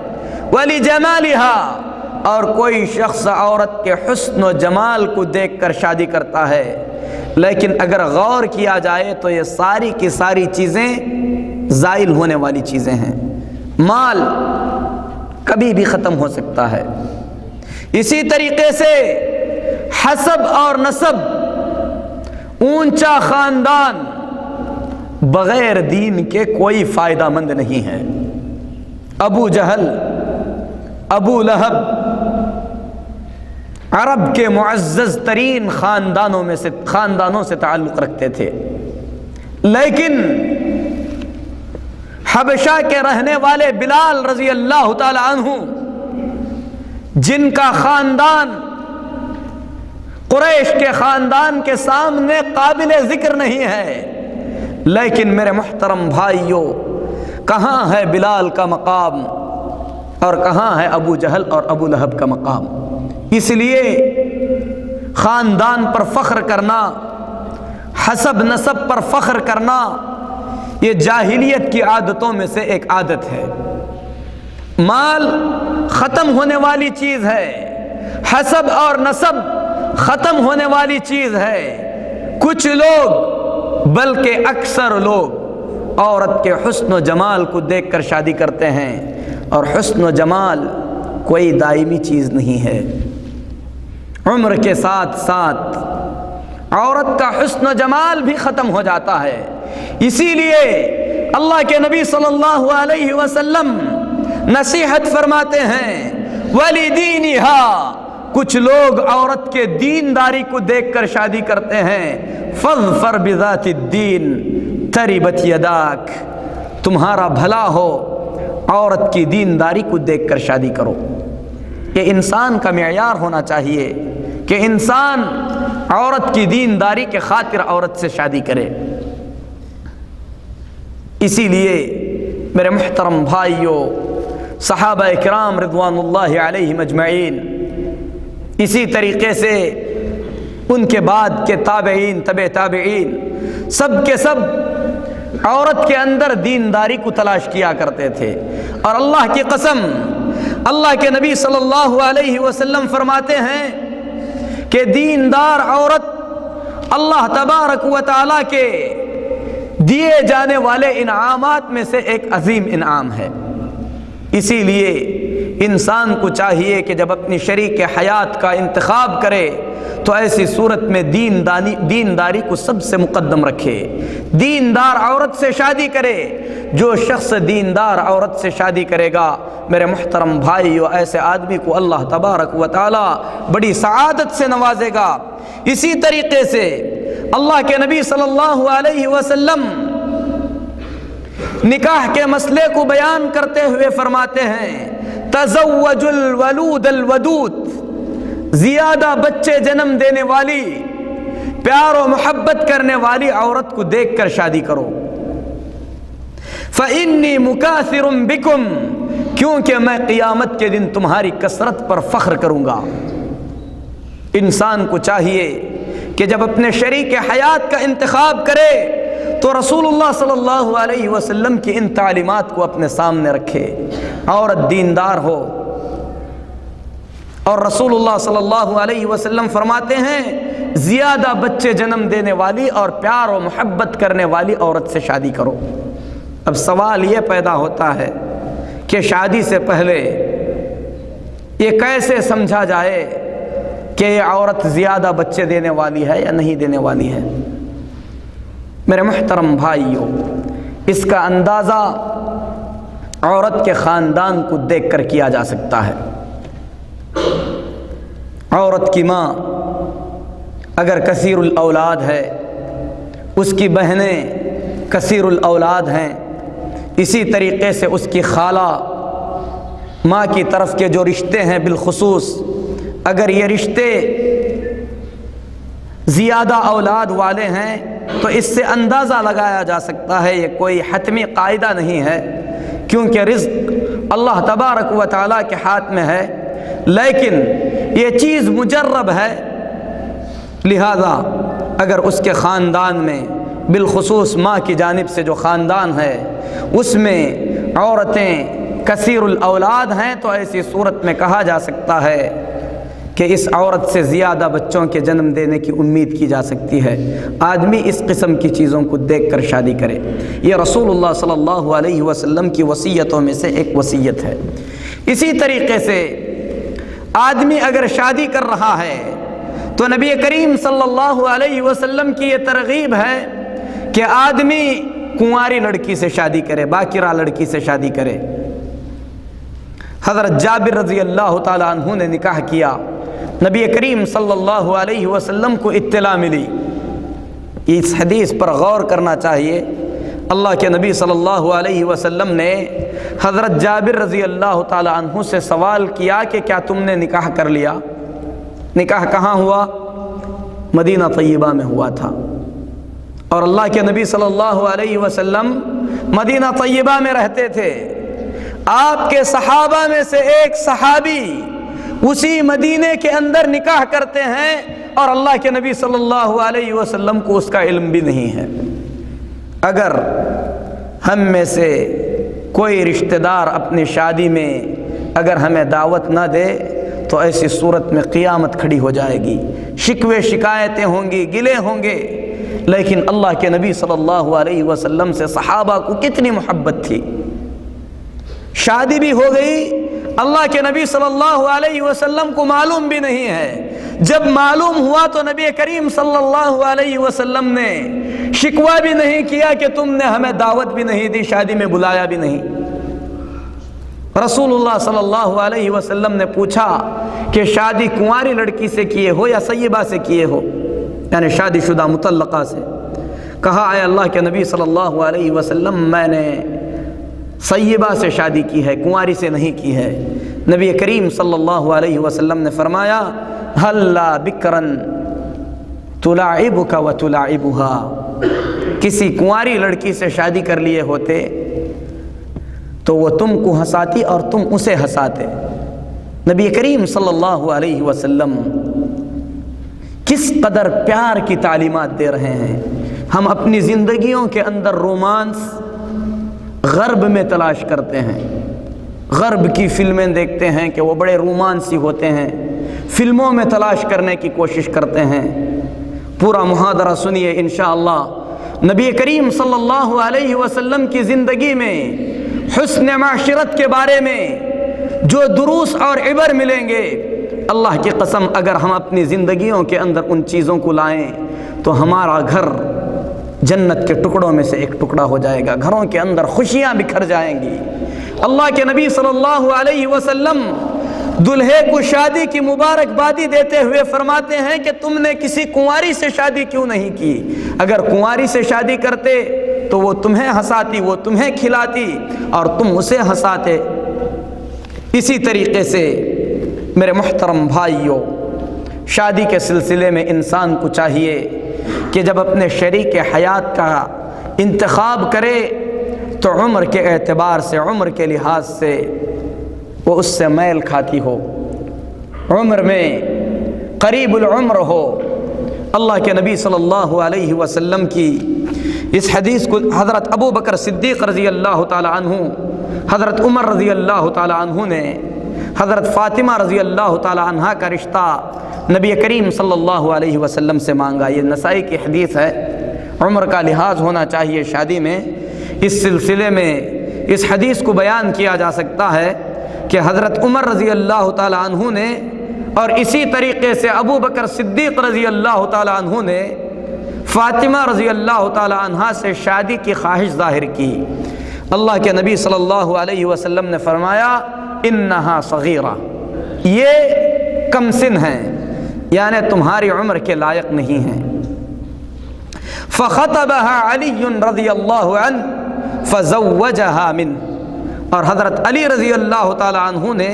ولجمالہا، اور کوئی شخص عورت کے حسن و جمال کو دیکھ کر شادی کرتا ہے۔ لیکن اگر غور کیا جائے تو یہ ساری کی ساری چیزیں زائل ہونے والی چیزیں ہیں۔ مال کبھی بھی ختم ہو سکتا ہے، اسی طریقے سے حسب اور نسب، اونچا خاندان بغیر دین کے کوئی فائدہ مند نہیں ہے۔ ابو جہل، ابو لہب عرب کے معزز ترین خاندانوں سے تعلق رکھتے تھے، لیکن حبشہ کے رہنے والے بلال رضی اللہ تعالی عنہ، جن کا خاندان قریش کے خاندان کے سامنے قابل ذکر نہیں ہے، لیکن میرے محترم بھائیوں، کہاں ہے بلال کا مقام اور کہاں ہے ابو جہل اور ابو لہب کا مقام؟ اس لیے خاندان پر فخر کرنا، حسب نسب پر فخر کرنا، یہ جاہلیت کی عادتوں میں سے ایک عادت ہے۔ مال ختم ہونے والی چیز ہے، حسب اور نسب ختم ہونے والی چیز ہے۔ کچھ لوگ بلکہ اکثر لوگ عورت کے حسن و جمال کو دیکھ کر شادی کرتے ہیں، اور حسن و جمال کوئی دائمی چیز نہیں ہے۔ عمر کے ساتھ ساتھ عورت کا حسن و جمال بھی ختم ہو جاتا ہے۔ اسی لیے اللہ کے نبی صلی اللہ علیہ وسلم نصیحت فرماتے ہیں، وَلِدِينِهَا، کچھ لوگ عورت کے دینداری کو دیکھ کر شادی کرتے ہیں، فَاظْفَرْ بِذَاتِ الدِّينِ تَرِبَتْ يَدَاكَ، تمہارا بھلا ہو، عورت کی دینداری کو دیکھ کر شادی کرو۔ یہ انسان کا معیار ہونا چاہیے کہ انسان عورت کی دینداری کے خاطر عورت سے شادی کرے۔ اسی لیے میرے محترم بھائیوں، صحابہ کرام رضوان اللہ علیہم اجمعین، اسی طریقے سے ان کے بعد کے تابعین، تبع تابعین، سب کے سب عورت کے اندر دینداری کو تلاش کیا کرتے تھے۔ اور اللہ کی قسم، اللہ کے نبی صلی اللہ علیہ وسلم فرماتے ہیں کہ دیندار عورت اللہ تبارک و تعالیٰ کے دیے جانے والے انعامات میں سے ایک عظیم انعام ہے۔ اسی لیے انسان کو چاہیے کہ جب اپنی شریک حیات کا انتخاب کرے تو ایسی صورت میں دینداری کو سب سے مقدم رکھے، دیندار عورت سے شادی کرے۔ جو شخص دیندار عورت سے شادی کرے گا، میرے محترم بھائیو، ایسے آدمی کو اللہ تبارک و تعالی بڑی سعادت سے نوازے گا۔ اسی طریقے سے اللہ کے نبی صلی اللہ علیہ وسلم نکاح کے مسئلے کو بیان کرتے ہوئے فرماتے ہیں، تزوج الولود الودود، زیادہ بچے جنم دینے والی، پیار و محبت کرنے والی عورت کو دیکھ کر شادی کرو۔ فإنی مکاثر بکم، کیونکہ میں قیامت کے دن تمہاری کثرت پر فخر کروں گا۔ انسان کو چاہیے کہ جب اپنے شریک حیات کا انتخاب کرے تو رسول اللہ صلی اللہ علیہ وسلم کی ان تعلیمات کو اپنے سامنے رکھے۔ عورت دیندار ہو، اور رسول اللہ صلی اللہ علیہ وسلم فرماتے ہیں زیادہ بچے جنم دینے والی اور پیار و محبت کرنے والی عورت سے شادی کرو۔ اب سوال یہ پیدا ہوتا ہے کہ شادی سے پہلے یہ کیسے سمجھا جائے کہ یہ عورت زیادہ بچے دینے والی ہے یا نہیں دینے والی ہے؟ میرے محترم بھائیوں، اس کا اندازہ عورت کے خاندان کو دیکھ کر کیا جا سکتا ہے۔ عورت کی ماں اگر کثیر الاولاد ہے، اس کی بہنیں کثیر الاولاد ہیں، اسی طریقے سے اس کی خالہ، ماں کی طرف کے جو رشتے ہیں بالخصوص، اگر یہ رشتے زیادہ اولاد والے ہیں تو اس سے اندازہ لگایا جا سکتا ہے، یہ کوئی حتمی قاعدہ نہیں ہے، کیونکہ رزق اللہ تبارک و تعالیٰ کے ہاتھ میں ہے، لیکن یہ چیز مجرب ہے، لہذا اگر اس کے خاندان میں، بالخصوص ماں کی جانب سے جو خاندان ہے اس میں عورتیں کثیر الاولاد ہیں، تو ایسی صورت میں کہا جا سکتا ہے کہ اس عورت سے زیادہ بچوں کے جنم دینے کی امید کی جا سکتی ہے۔ آدمی اس قسم کی چیزوں کو دیکھ کر شادی کرے، یہ رسول اللہ صلی اللہ علیہ وسلم کی وصیتوں میں سے ایک وصیت ہے۔ اسی طریقے سے آدمی اگر شادی کر رہا ہے تو نبی کریم صلی اللہ علیہ وسلم کی یہ ترغیب ہے کہ آدمی کنواری لڑکی سے شادی کرے، باکرہ لڑکی سے شادی کرے۔ حضرت جابر رضی اللہ تعالیٰ عنہ نے نکاح کیا، نبی کریم صلی اللہ علیہ وسلم کو اطلاع ملی۔ اس حدیث پر غور کرنا چاہیے، اللہ کے نبی صلی اللہ علیہ وسلم نے حضرت جابر رضی اللہ تعالیٰ عنہ سے سوال کیا کہ کیا تم نے نکاح کر لیا؟ نکاح کہاں ہوا؟ مدینہ طیبہ میں ہوا تھا، اور اللہ کے نبی صلی اللہ علیہ وسلم مدینہ طیبہ میں رہتے تھے۔ آپ کے صحابہ میں سے ایک صحابی اسی مدینے کے اندر نکاح کرتے ہیں، اور اللہ کے نبی صلی اللہ علیہ وسلم کو اس کا علم بھی نہیں ہے۔ اگر ہم میں سے کوئی رشتہ دار اپنی شادی میں اگر ہمیں دعوت نہ دے تو ایسی صورت میں قیامت کھڑی ہو جائے گی، شکوے شکایتیں ہوں گی، گلے ہوں گے۔ لیکن اللہ کے نبی صلی اللہ علیہ وسلم سے صحابہ کو کتنی محبت تھی، شادی بھی ہو گئی، اللہ کے نبی صلی اللہ علیہ وسلم کو معلوم بھی نہیں ہے۔ جب معلوم ہوا تو نبی کریم صلی اللہ علیہ وسلم نے شکوہ بھی نہیں کیا کہ تم نے ہمیں دعوت بھی نہیں دی، شادی میں بلایا بھی نہیں۔ رسول اللہ صلی اللہ علیہ وسلم نے پوچھا کہ شادی کنواری لڑکی سے کیے ہو یا سیبہ سے کیے ہو، یعنی شادی شدہ مطلقہ سے؟ کہا اے اللہ کے نبی صلی اللہ علیہ وسلم، میں نے سیبہ سے شادی کی ہے، کنواری سے نہیں کی ہے۔ نبی کریم صلی اللہ علیہ وسلم نے فرمایا ہلا بکرن تلاعبک وتلاعبها، کسی کنواری لڑکی سے شادی کر لیے ہوتے تو وہ تم کو ہنساتی اور تم اسے ہنساتے۔ نبی کریم صلی اللہ علیہ وسلم کس قدر پیار کی تعلیمات دے رہے ہیں۔ ہم اپنی زندگیوں کے اندر رومانس غرب میں تلاش کرتے ہیں، غرب کی فلمیں دیکھتے ہیں کہ وہ بڑے رومانسی ہوتے ہیں، فلموں میں تلاش کرنے کی کوشش کرتے ہیں۔ پورا محاضرہ سنیے انشاءاللہ۔ نبی کریم صلی اللہ علیہ وسلم کی زندگی میں حسن معاشرت کے بارے میں جو دروس اور عبر ملیں گے، اللہ کی قسم اگر ہم اپنی زندگیوں کے اندر ان چیزوں کو لائیں تو ہمارا گھر جنت کے ٹکڑوں میں سے ایک ٹکڑا ہو جائے گا، گھروں کے اندر خوشیاں بکھر جائیں گی۔ اللہ کے نبی صلی اللہ علیہ وسلم دلہے کو شادی کی مبارکبادی دیتے ہوئے فرماتے ہیں کہ تم نے کسی کنواری سے شادی کیوں نہیں کی؟ اگر کنواری سے شادی کرتے تو وہ تمہیں ہنساتی، وہ تمہیں کھلاتی اور تم اسے ہنساتے۔ اسی طریقے سے میرے محترم بھائیوں، شادی کے سلسلے میں انسان کو چاہیے کہ جب اپنے شریک حیات کا انتخاب کرے تو عمر کے اعتبار سے، عمر کے لحاظ سے وہ اس سے میل کھاتی ہو، عمر میں قریب العمر ہو۔ اللہ کے نبی صلی اللہ علیہ وسلم کی اس حدیث کو حضرت ابو بکر صدیق رضی اللہ تعالی عنہ، حضرت عمر رضی اللہ تعالی عنہ نے حضرت فاطمہ رضی اللہ تعالی عنہ کا رشتہ نبی کریم صلی اللہ علیہ وسلم سے مانگا۔ یہ نسائی کی حدیث ہے۔ عمر کا لحاظ ہونا چاہیے شادی میں۔ اس سلسلے میں اس حدیث کو بیان کیا جا سکتا ہے کہ حضرت عمر رضی اللہ تعالی عنہ نے اور اسی طریقے سے ابو بکر صدیق رضی اللہ تعالی عنہ نے فاطمہ رضی اللہ تعالی عنہا سے شادی کی خواہش ظاہر کی۔ اللہ کے نبی صلی اللہ علیہ وسلم نے فرمایا انہا صغیرہ، یہ کم سن ہیں، یعنی تمہاری عمر کے لائق نہیں ہیں۔ فخطبها علی رضی اللہ عنہ فزوجها منہ، اور حضرت علی رضی اللہ تعالی عنہ نے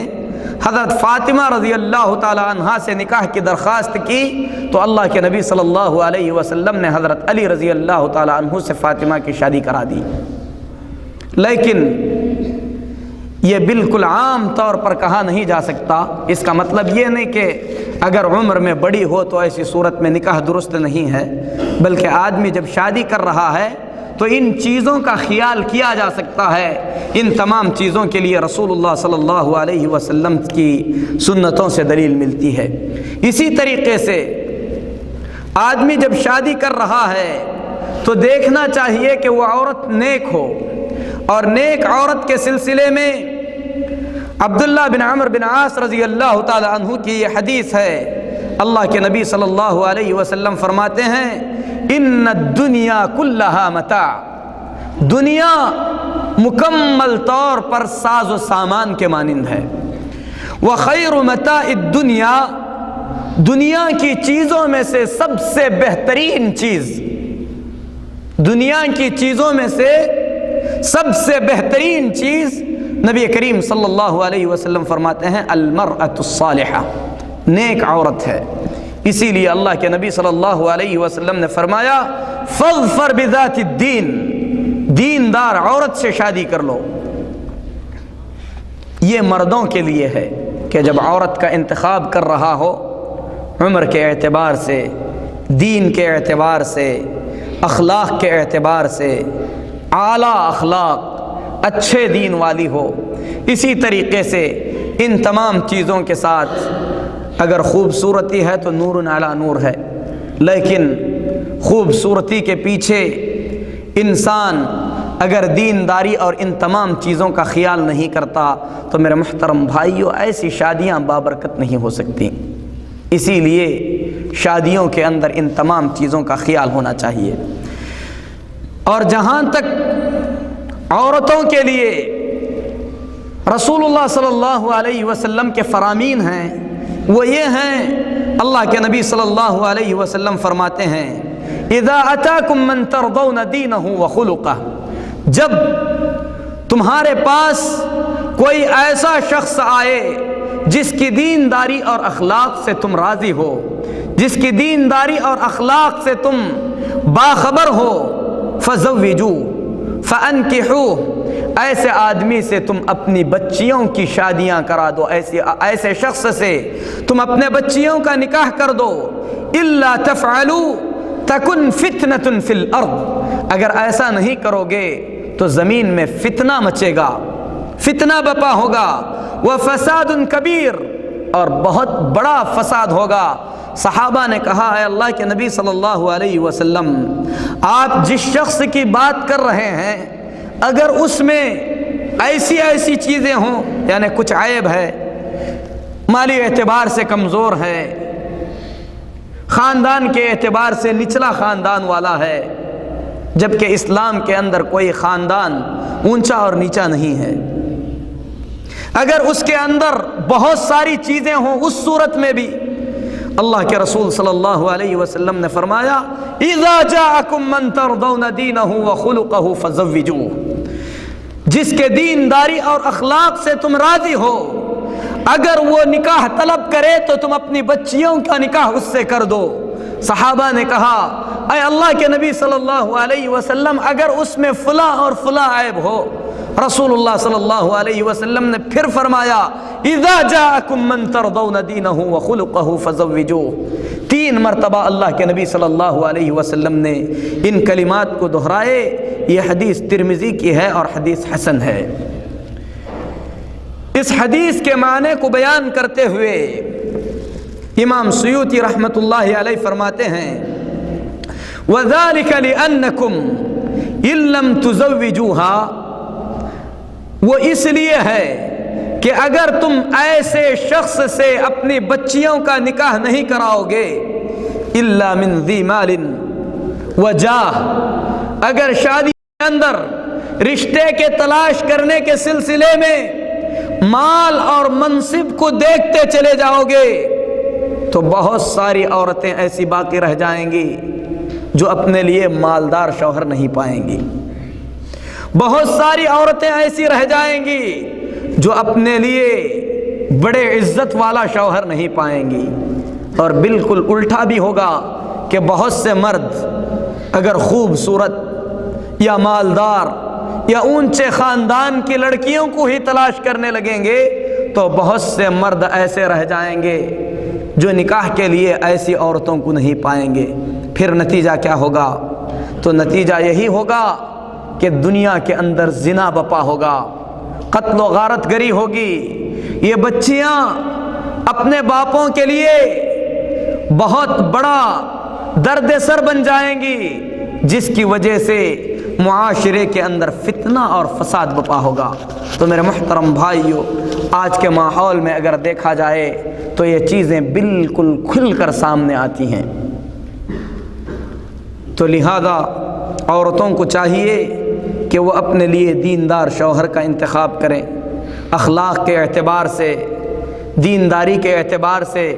حضرت فاطمہ رضی اللہ تعالی عنہا سے نکاح کی درخواست کی تو اللہ کے نبی صلی اللہ علیہ وسلم نے حضرت علی رضی اللہ تعالی عنہ سے فاطمہ کی شادی کرا دی۔ لیکن یہ بالکل عام طور پر کہا نہیں جا سکتا۔ اس کا مطلب یہ نہیں کہ اگر عمر میں بڑی ہو تو ایسی صورت میں نکاح درست نہیں ہے، بلکہ آدمی جب شادی کر رہا ہے تو ان چیزوں کا خیال کیا جا سکتا ہے۔ ان تمام چیزوں کے لیے رسول اللہ صلی اللہ علیہ وسلم کی سنتوں سے دلیل ملتی ہے۔ اسی طریقے سے آدمی جب شادی کر رہا ہے تو دیکھنا چاہیے کہ وہ عورت نیک ہو، اور نیک عورت کے سلسلے میں عبداللہ بن عمرو بن عاص رضی اللہ تعالی عنہ کی یہ حدیث ہے۔ اللہ کے نبی صلی اللہ علیہ وسلم فرماتے ہیں ان الدنیا کلھا متاع، دنیا مکمل طور پر ساز و سامان کے مانند ہے۔ وخیر متاع الدنیا، دنیا کی چیزوں میں سے سب سے بہترین چیز، دنیا کی چیزوں میں سے سب سے بہترین چیز نبی کریم صلی اللہ علیہ وسلم فرماتے ہیں المرأة الصالحہ، نیک عورت ہے۔ اسی لیے اللہ کے نبی صلی اللہ علیہ وسلم نے فرمایا فاظفر بذات الدین، دیندار عورت سے شادی کر لو۔ یہ مردوں کے لیے ہے کہ جب عورت کا انتخاب کر رہا ہو، عمر کے اعتبار سے، دین کے اعتبار سے، اخلاق کے اعتبار سے، اعلیٰ اخلاق، اچھے دین والی ہو، اسی طریقے سے ان تمام چیزوں کے ساتھ اگر خوبصورتی ہے تو نور علی نور ہے، لیکن خوبصورتی کے پیچھے انسان اگر دینداری اور ان تمام چیزوں کا خیال نہیں کرتا تو میرے محترم بھائیوں ایسی شادیاں بابرکت نہیں ہو سکتی۔ اسی لیے شادیوں کے اندر ان تمام چیزوں کا خیال ہونا چاہیے۔ اور جہاں تک عورتوں کے لیے رسول اللہ صلی اللہ علیہ وسلم کے فرامین ہیں وہ یہ ہیں، اللہ کے نبی صلی اللہ علیہ وسلم فرماتے ہیں اذا اتاکم من ترضون دینہ وخلقہ، جب تمہارے پاس کوئی ایسا شخص آئے جس کی دینداری اور اخلاق سے تم راضی ہو، جس کی دینداری اور اخلاق سے تم باخبر ہو، فزوجوه فانکحوه، ایسے آدمی سے تم اپنی بچیوں کی شادیاں کرا دو، ایسے شخص سے تم اپنے بچیوں کا نکاح کر دو۔ الا تفعلوا تکن فتنة فی الارض، اگر ایسا نہیں کرو گے تو زمین میں فتنہ مچے گا، فتنہ بپا ہوگا، وفساد کبیر، اور بہت بڑا فساد ہوگا۔ صحابہ نے کہا اے اللہ کے نبی صلی اللہ علیہ وسلم، آپ جس شخص کی بات کر رہے ہیں اگر اس میں ایسی چیزیں ہوں، یعنی کچھ عیب ہے، مالی اعتبار سے کمزور ہے، خاندان کے اعتبار سے نچلا خاندان والا ہے، جبکہ اسلام کے اندر کوئی خاندان اونچا اور نیچا نہیں ہے، اگر اس کے اندر بہت ساری چیزیں ہوں، اس صورت میں بھی اللہ کے رسول صلی اللہ علیہ وسلم نے فرمایا اذا جاءکم من ترضون دینہ وخلقہ فزوجوہ، جس کے دینداری اور اخلاق سے تم راضی ہو، اگر وہ نکاح طلب کرے تو تم اپنی بچیوں کا نکاح اس سے کر دو۔ صحابہ نے کہا اے اللہ کے نبی صلی اللہ علیہ وسلم، اگر اس میں فلاں اور فلاں عیب ہو، رسول اللہ صلی اللہ علیہ وسلم نے پھر فرمایا اذا جاءکم من ترضون دینہ وخلقہ فزوجوہ۔ 3 مرتبہ اللہ کے نبی صلی اللہ علیہ وسلم نے ان کلمات کو دہرائے۔ یہ حدیث ترمذی کی ہے اور حدیث حسن ہے۔ اس حدیث کے معنی کو بیان کرتے ہوئے امام سیوطی رحمۃ اللہ علیہ فرماتے ہیں وَذَلِكَ لِأَنَّكُمْ إِن لَّمْ تُزَوِّجُوهَا، وہ اس لیے ہے کہ اگر تم ایسے شخص سے اپنی بچیوں کا نکاح نہیں کراؤ گے، الا من ذی مال وجاہ، اگر شادی کے اندر رشتے کے تلاش کرنے کے سلسلے میں مال اور منصب کو دیکھتے چلے جاؤ گے تو بہت ساری عورتیں ایسی باقی رہ جائیں گی جو اپنے لیے مالدار شوہر نہیں پائیں گی، بہت ساری عورتیں ایسی رہ جائیں گی جو اپنے لیے بڑے عزت والا شوہر نہیں پائیں گی، اور بالکل الٹا بھی ہوگا کہ بہت سے مرد اگر خوبصورت یا مالدار یا اونچے خاندان کی لڑکیوں کو ہی تلاش کرنے لگیں گے تو بہت سے مرد ایسے رہ جائیں گے جو نکاح کے لیے ایسی عورتوں کو نہیں پائیں گے۔ پھر نتیجہ کیا ہوگا؟ تو نتیجہ یہی ہوگا کہ دنیا کے اندر زنا بپا ہوگا، قتل و غارت گری ہوگی، یہ بچیاں اپنے باپوں کے لیے بہت بڑا درد سر بن جائیں گی، جس کی وجہ سے معاشرے کے اندر فتنہ اور فساد بپا ہوگا۔ تو میرے محترم بھائیو، آج کے ماحول میں اگر دیکھا جائے تو یہ چیزیں بالکل کھل کر سامنے آتی ہیں۔ تو لہذا عورتوں کو چاہیے کہ وہ اپنے لیے دیندار شوہر کا انتخاب کریں، اخلاق کے اعتبار سے، دینداری کے اعتبار سے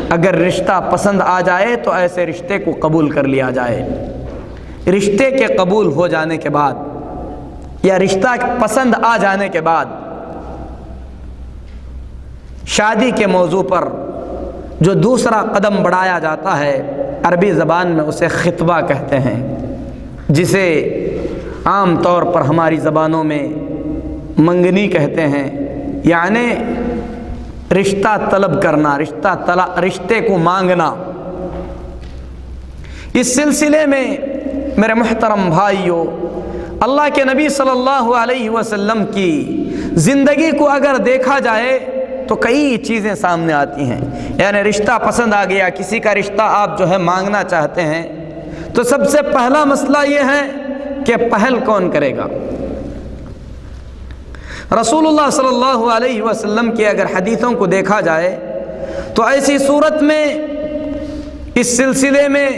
اگر رشتہ پسند آ جائے تو ایسے رشتے کو قبول کر لیا جائے۔ رشتے کے قبول ہو جانے کے بعد یا رشتہ پسند آ جانے کے بعد شادی کے موضوع پر جو دوسرا قدم بڑھایا جاتا ہے، عربی زبان میں اسے خطبہ کہتے ہیں، جسے عام طور پر ہماری زبانوں میں منگنی کہتے ہیں، یعنی رشتہ طلب کرنا، رشتے کو مانگنا۔ اس سلسلے میں میرے محترم بھائیوں، اللہ کے نبی صلی اللہ علیہ وسلم کی زندگی کو اگر دیکھا جائے تو کئی چیزیں سامنے آتی ہیں۔ یعنی رشتہ پسند آ گیا، کسی کا رشتہ آپ جو ہے مانگنا چاہتے ہیں، تو سب سے پہلا مسئلہ یہ ہے کہ پہل کون کرے گا۔ رسول اللہ صلی اللہ علیہ وسلم کی اگر حدیثوں کو دیکھا جائے تو ایسی صورت میں اس سلسلے میں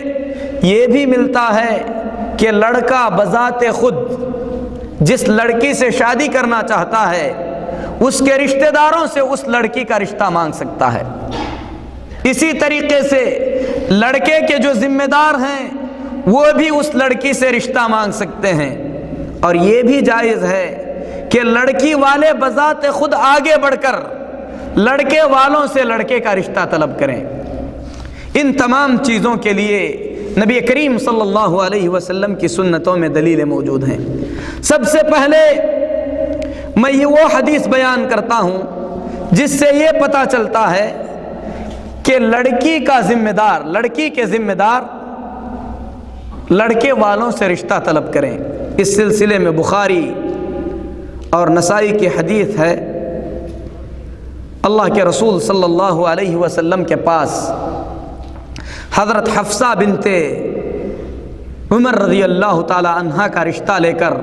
یہ بھی ملتا ہے کہ لڑکا بذات خود جس لڑکی سے شادی کرنا چاہتا ہے اس کے رشتہ داروں سے اس لڑکی کا رشتہ مانگ سکتا ہے۔ اسی طریقے سے لڑکے کے جو ذمہ دار ہیں وہ بھی اس لڑکی سے رشتہ مانگ سکتے ہیں، اور یہ بھی جائز ہے کہ لڑکی والے بذات خود آگے بڑھ کر لڑکے والوں سے لڑکے کا رشتہ طلب کریں۔ ان تمام چیزوں کے لیے نبی کریم صلی اللہ علیہ وسلم کی سنتوں میں دلیلیں موجود ہیں۔ سب سے پہلے میں یہ وہ حدیث بیان کرتا ہوں جس سے یہ پتہ چلتا ہے کہ لڑکی کا ذمہ دار، لڑکی کے ذمہ دار لڑکے والوں سے رشتہ طلب کریں۔ اس سلسلے میں بخاری اور نسائی کی حدیث ہے، اللہ کے رسول صلی اللہ علیہ وسلم کے پاس حضرت حفصہ بنت عمر رضی اللہ تعالی عنہ کا رشتہ لے کر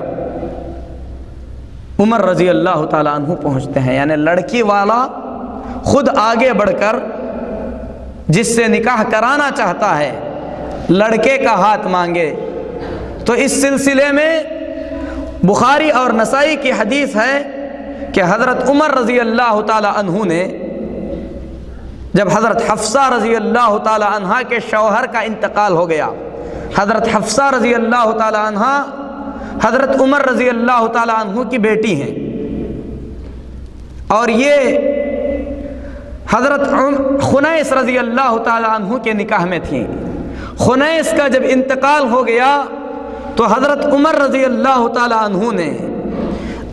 عمر رضی اللہ تعالی عنہ پہنچتے ہیں۔ یعنی لڑکی والا خود آگے بڑھ کر جس سے نکاح کرانا چاہتا ہے لڑکے کا ہاتھ مانگے۔ تو اس سلسلے میں بخاری اور نسائی کی حدیث ہے کہ حضرت عمر رضی اللہ تعالی عنہ نے جب حضرت حفصہ رضی اللہ تعالی عنہ کے شوہر کا انتقال ہو گیا، حضرت حفصہ رضی اللہ تعالی عنہ حضرت عمر رضی اللہ تعالی عنہ کی بیٹی ہیں، اور یہ حضرت خنیس رضی اللہ تعالی عنہ کے نکاح میں تھیں۔ خنیس کا جب انتقال ہو گیا تو حضرت عمر رضی اللہ تعالی عنہ نے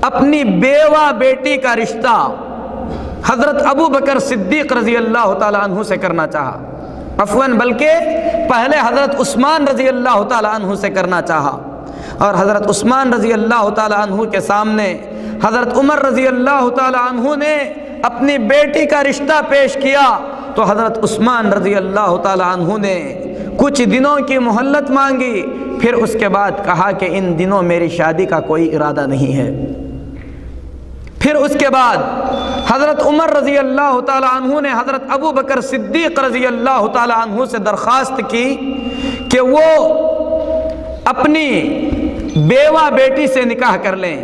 اپنی بیوہ بیٹی کا رشتہ حضرت ابو بکر صدیق رضی اللہ تعالی عنہ سے کرنا چاہا، عفواً بلکہ پہلے حضرت عثمان رضی اللہ تعالی عنہ سے کرنا چاہا، اور حضرت عثمان رضی اللہ تعالی عنہ کے سامنے حضرت عمر رضی اللہ تعالی عنہ نے اپنی بیٹی کا رشتہ پیش کیا تو حضرت عثمان رضی اللہ تعالی عنہ نے کچھ دنوں کی مہلت مانگی، پھر اس کے بعد کہا کہ ان دنوں میری شادی کا کوئی ارادہ نہیں ہے۔ پھر اس کے بعد حضرت عمر رضی اللہ تعالی عنہ نے حضرت ابو بکر صدیق رضی اللہ تعالی عنہ سے درخواست کی کہ وہ اپنی بیوہ بیٹی سے نکاح کر لیں۔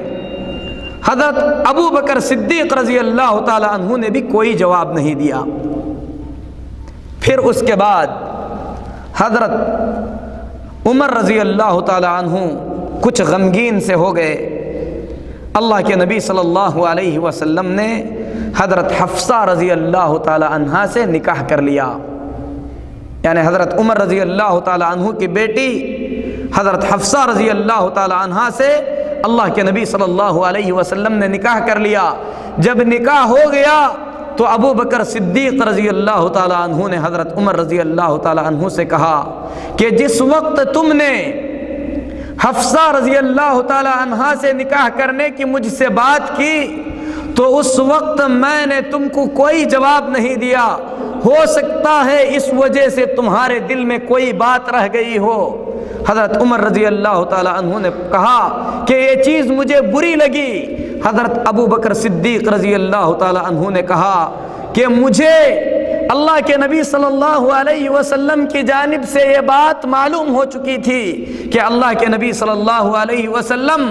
حضرت ابو بکر صدیق رضی اللہ تعالی عنہ نے بھی کوئی جواب نہیں دیا۔ پھر اس کے بعد حضرت عمر رضی اللہ تعالی عنہ کچھ غمگین سے ہو گئے۔ اللہ کے نبی صلی اللہ علیہ وسلم نے حضرت حفصہ رضی اللہ تعالی عنہا سے نکاح کر لیا، یعنی حضرت عمر رضی اللہ تعالی عنہ کی بیٹی حضرت حفصہ رضی اللہ تعالی عنہا سے اللہ کے نبی صلی اللہ علیہ وسلم نے نکاح کر لیا۔ جب نکاح ہو گیا تو ابو بکر صدیق رضی اللہ تعالی عنہ نے حضرت عمر رضی اللہ تعالی عنہ سے کہا کہ جس وقت تم نے حفصہ رضی اللہ تعالی عنہا سے نکاح کرنے کی مجھ سے بات کی تو اس وقت میں نے تم کو کوئی جواب نہیں دیا، ہو سکتا ہے اس وجہ سے تمہارے دل میں کوئی بات رہ گئی ہو۔ حضرت عمر رضی اللہ تعالی عنہ نے کہا کہ یہ چیز مجھے بری لگی۔ حضرت ابو بکر صدیق رضی اللہ تعالی عنہ نے کہا کہ مجھے اللہ کے نبی صلی اللہ علیہ وسلم کی جانب سے یہ بات معلوم ہو چکی تھی کہ اللہ کے نبی صلی اللہ علیہ وسلم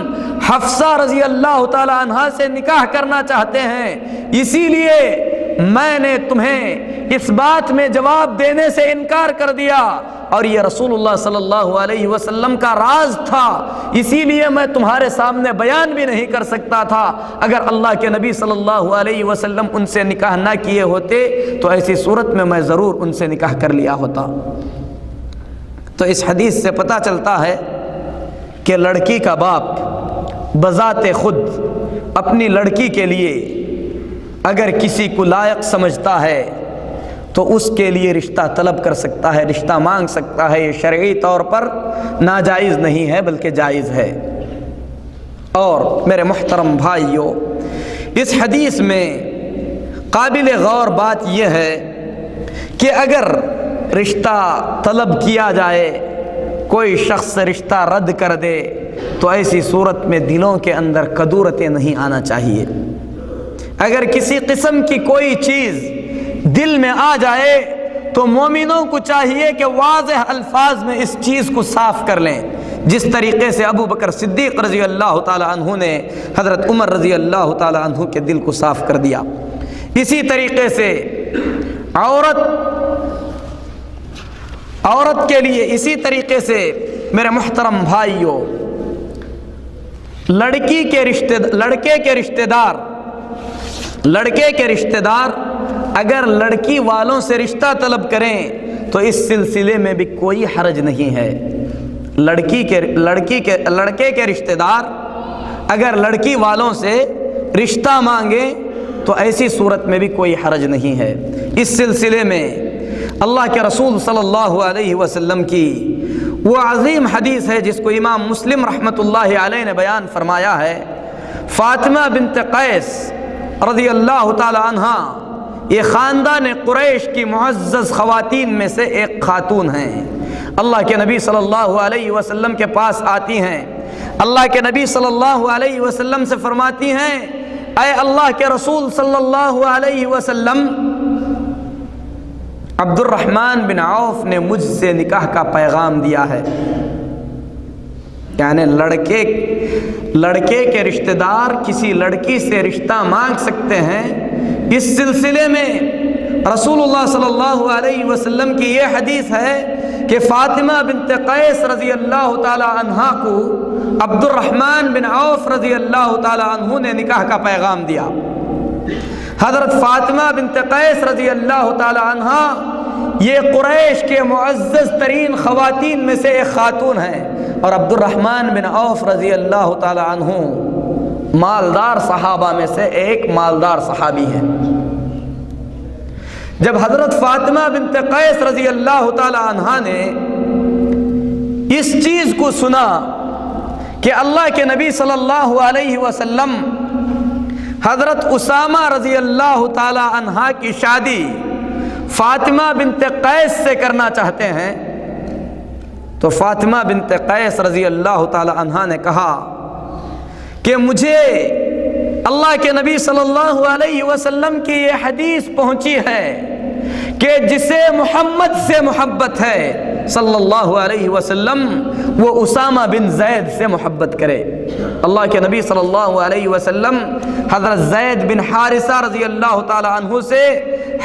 حفصہ رضی اللہ تعالی عنہا سے نکاح کرنا چاہتے ہیں، اسی لیے میں نے تمہیں اس بات میں جواب دینے سے انکار کر دیا، اور یہ رسول اللہ صلی اللہ علیہ وسلم کا راز تھا، اسی لیے میں تمہارے سامنے بیان بھی نہیں کر سکتا تھا۔ اگر اللہ کے نبی صلی اللہ علیہ وسلم ان سے نکاح نہ کیے ہوتے تو ایسی صورت میں ضرور ان سے نکاح کر لیا ہوتا۔ تو اس حدیث سے پتہ چلتا ہے کہ لڑکی کا باپ بذات خود اپنی لڑکی کے لیے اگر کسی کو لائق سمجھتا ہے تو اس کے لیے رشتہ طلب کر سکتا ہے، رشتہ مانگ سکتا ہے۔ یہ شرعی طور پر ناجائز نہیں ہے بلکہ جائز ہے۔ اور میرے محترم بھائیوں، اس حدیث میں قابل غور بات یہ ہے کہ اگر رشتہ طلب کیا جائے، کوئی شخص رشتہ رد کر دے تو ایسی صورت میں دلوں کے اندر کدورتیں نہیں آنا چاہیے۔ اگر کسی قسم کی کوئی چیز دل میں آ جائے تو مومنوں کو چاہیے کہ واضح الفاظ میں اس چیز کو صاف کر لیں، جس طریقے سے ابو بکر صدیق رضی اللہ تعالی عنہ نے حضرت عمر رضی اللہ تعالی عنہ کے دل کو صاف کر دیا۔ اسی طریقے سے عورت کے لیے، اسی طریقے سے میرے محترم بھائیوں، لڑکے کے رشتہ دار اگر لڑکی والوں سے رشتہ طلب کریں تو اس سلسلے میں بھی کوئی حرج نہیں ہے۔ لڑکے کے رشتہ دار اگر لڑکی والوں سے رشتہ مانگیں تو ایسی صورت میں بھی کوئی حرج نہیں ہے۔ اس سلسلے میں اللہ کے رسول صلی اللہ علیہ وسلم کی وہ عظیم حدیث ہے جس کو امام مسلم رحمۃ اللہ علیہ نے بیان فرمایا ہے۔ فاطمہ بنت قیس رضی اللہ تعالی عنہا یہ خاندان قریش کی معزز خواتین میں سے ایک خاتون ہیں۔ اللہ کے نبی صلی اللہ علیہ وسلم کے پاس آتی ہیں، اللہ کے نبی صلی اللہ علیہ وسلم سے فرماتی ہیں، اے اللہ کے رسول صلی اللہ علیہ وسلم، عبد الرحمن بن عوف نے مجھ سے نکاح کا پیغام دیا ہے۔ یعنی لڑکے کے رشتہ دار کسی لڑکی سے رشتہ مانگ سکتے ہیں۔ اس سلسلے میں رسول اللہ صلی اللہ علیہ وسلم کی یہ حدیث ہے کہ فاطمہ بنت قیس رضی اللہ تعالی عنہا کو عبد الرحمن بن عوف رضی اللہ تعالی عنہ نے نکاح کا پیغام دیا۔ حضرت فاطمہ بنت قیس رضی اللہ تعالی عنہا یہ قریش کے معزز ترین خواتین میں سے ایک خاتون ہیں، اور عبد الرحمن بن عوف رضی اللہ تعالی عنہ مالدار صحابہ میں سے ایک مالدار صحابی ہیں۔ جب حضرت فاطمہ بنت قیس رضی اللہ تعالی عنہا نے اس چیز کو سنا کہ اللہ کے نبی صلی اللہ علیہ وسلم حضرت اسامہ رضی اللہ تعالی عنہا کی شادی فاطمہ بنت قیس سے کرنا چاہتے ہیں، تو فاطمہ بنت قیس رضی اللہ تعالی عنہا نے کہا کہ مجھے اللہ کے نبی صلی اللہ علیہ وسلم کی یہ حدیث پہنچی ہے کہ جسے محمد سے محبت ہے صلی اللہ علیہ وسلم وہ اسامہ بن زید سے محبت کرے۔ اللہ کے نبی صلی اللہ علیہ وسلم حضرت زید بن حارثہ رضی اللہ تعالی عنہ سے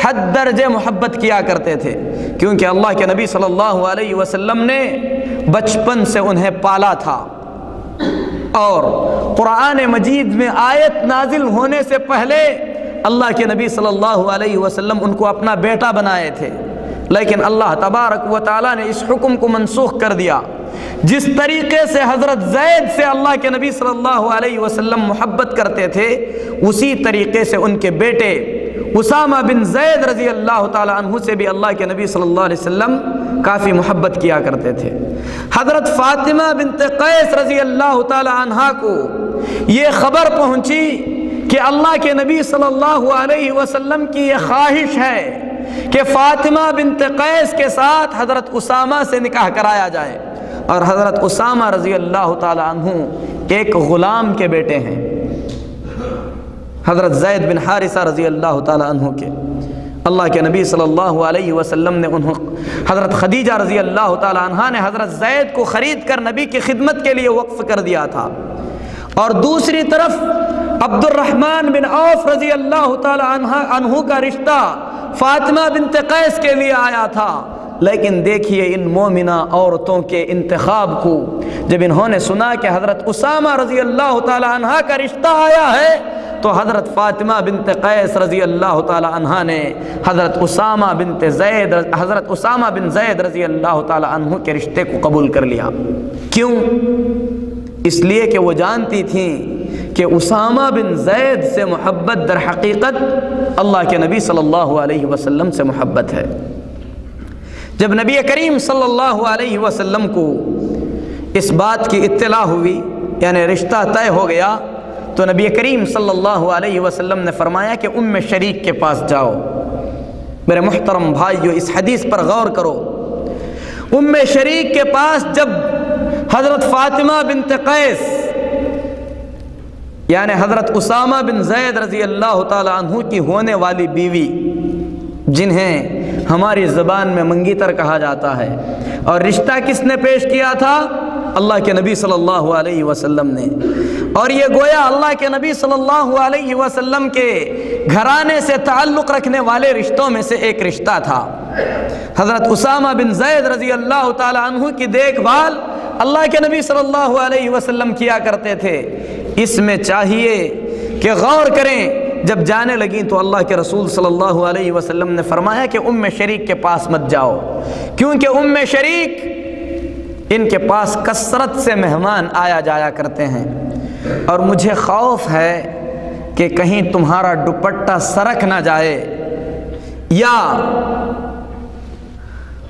حد درجے محبت کیا کرتے تھے، کیونکہ اللہ کے نبی صلی اللہ علیہ وسلم نے بچپن سے انہیں پالا تھا، اور قرآن مجید میں آیت نازل ہونے سے پہلے اللہ کے نبی صلی اللہ علیہ وسلم ان کو اپنا بیٹا بنائے تھے، لیکن اللہ تبارک و تعالیٰ نے اس حکم کو منسوخ کر دیا۔ جس طریقے سے حضرت زید سے اللہ کے نبی صلی اللہ علیہ وسلم محبت کرتے تھے، اسی طریقے سے ان کے بیٹے اسامہ بن زید رضی اللہ تعالیٰ عنہ سے بھی اللہ کے نبی صلی اللہ علیہ وسلم کافی محبت کیا کرتے تھے۔ حضرت فاطمہ بنت قیس رضی اللہ تعالیٰ عنہا کو یہ خبر پہنچی کہ اللہ کے نبی صلی اللہ علیہ وسلم کی یہ خواہش ہے کہ فاطمہ بنت قیس کے ساتھ حضرت اسامہ سے نکاح کرایا جائے، اور حضرت اسامہ رضی اللہ تعالیٰ عنہ ایک غلام کے بیٹے ہیں، حضرت زید بن حارثہ رضی اللہ تعالیٰ عنہ کے۔ اللہ کے نبی صلی اللہ علیہ وسلم نے حضرت خدیجہ رضی اللہ تعالیٰ عنہ نے حضرت زید کو خرید کر نبی کی خدمت کے لیے وقف کر دیا تھا، اور دوسری طرف عبد الرحمن بن عوف رضی اللہ تعالیٰ عنہ کا رشتہ فاطمہ بنت قیس کے لیے آیا تھا۔ لیکن دیکھیے ان مومنہ عورتوں کے انتخاب کو، جب انہوں نے سنا کہ حضرت اسامہ رضی اللہ تعالیٰ عنہ کا رشتہ آیا ہے، تو حضرت فاطمہ بنت قیس رضی اللہ تعالیٰ عنہ نے حضرت اسامہ بن زید رضی اللہ تعالیٰ عنہ کے رشتے کو قبول کر لیا۔ کیوں؟ اس لیے کہ وہ جانتی تھیں کہ اسامہ بن زید سے محبت در حقیقت اللہ کے نبی صلی اللہ علیہ وسلم سے محبت ہے۔ جب نبی کریم صلی اللہ علیہ وسلم کو اس بات کی اطلاع ہوئی، یعنی رشتہ طے ہو گیا، تو نبی کریم صلی اللہ علیہ وسلم نے فرمایا کہ ام شریک کے پاس جاؤ۔ میرے محترم بھائیو، اس حدیث پر غور کرو۔ ام شریک کے پاس جب حضرت فاطمہ بنت قیس یعنی حضرت اسامہ بن زید رضی اللہ تعالی عنہ کی ہونے والی بیوی، جنہیں ہماری زبان میں منگیتر کہا جاتا ہے، اور رشتہ کس نے پیش کیا تھا؟ اللہ کے نبی صلی اللہ علیہ وسلم نے۔ اور یہ گویا اللہ کے نبی صلی اللہ علیہ وسلم کے گھرانے سے تعلق رکھنے والے رشتوں میں سے ایک رشتہ تھا۔ حضرت اسامہ بن زید رضی اللہ تعالی عنہ کی دیکھ بھال اللہ کے نبی صلی اللہ علیہ وسلم کیا کرتے تھے۔ اس میں چاہیے کہ غور کریں۔ جب جانے لگیں تو اللہ کے رسول صلی اللہ علیہ وسلم نے فرمایا کہ ام شریک کے پاس مت جاؤ، کیونکہ ام شریک ان کے پاس کثرت سے مہمان آیا جایا کرتے ہیں، اور مجھے خوف ہے کہ کہیں تمہارا دوپٹہ سرک نہ جائے، یا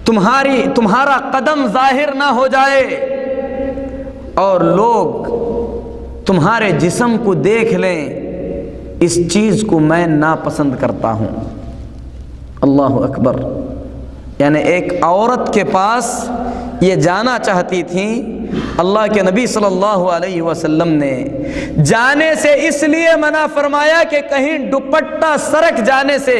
تمہارا قدم ظاہر نہ ہو جائے اور لوگ تمہارے جسم کو دیکھ لیں۔ اس چیز کو میں ناپسند کرتا ہوں۔ اللہ اکبر۔ یعنی ایک عورت کے پاس یہ جانا چاہتی تھیں، اللہ کے نبی صلی اللہ علیہ وسلم نے جانے سے اس لیے منع فرمایا کہ کہیں دوپٹہ سرک جانے سے،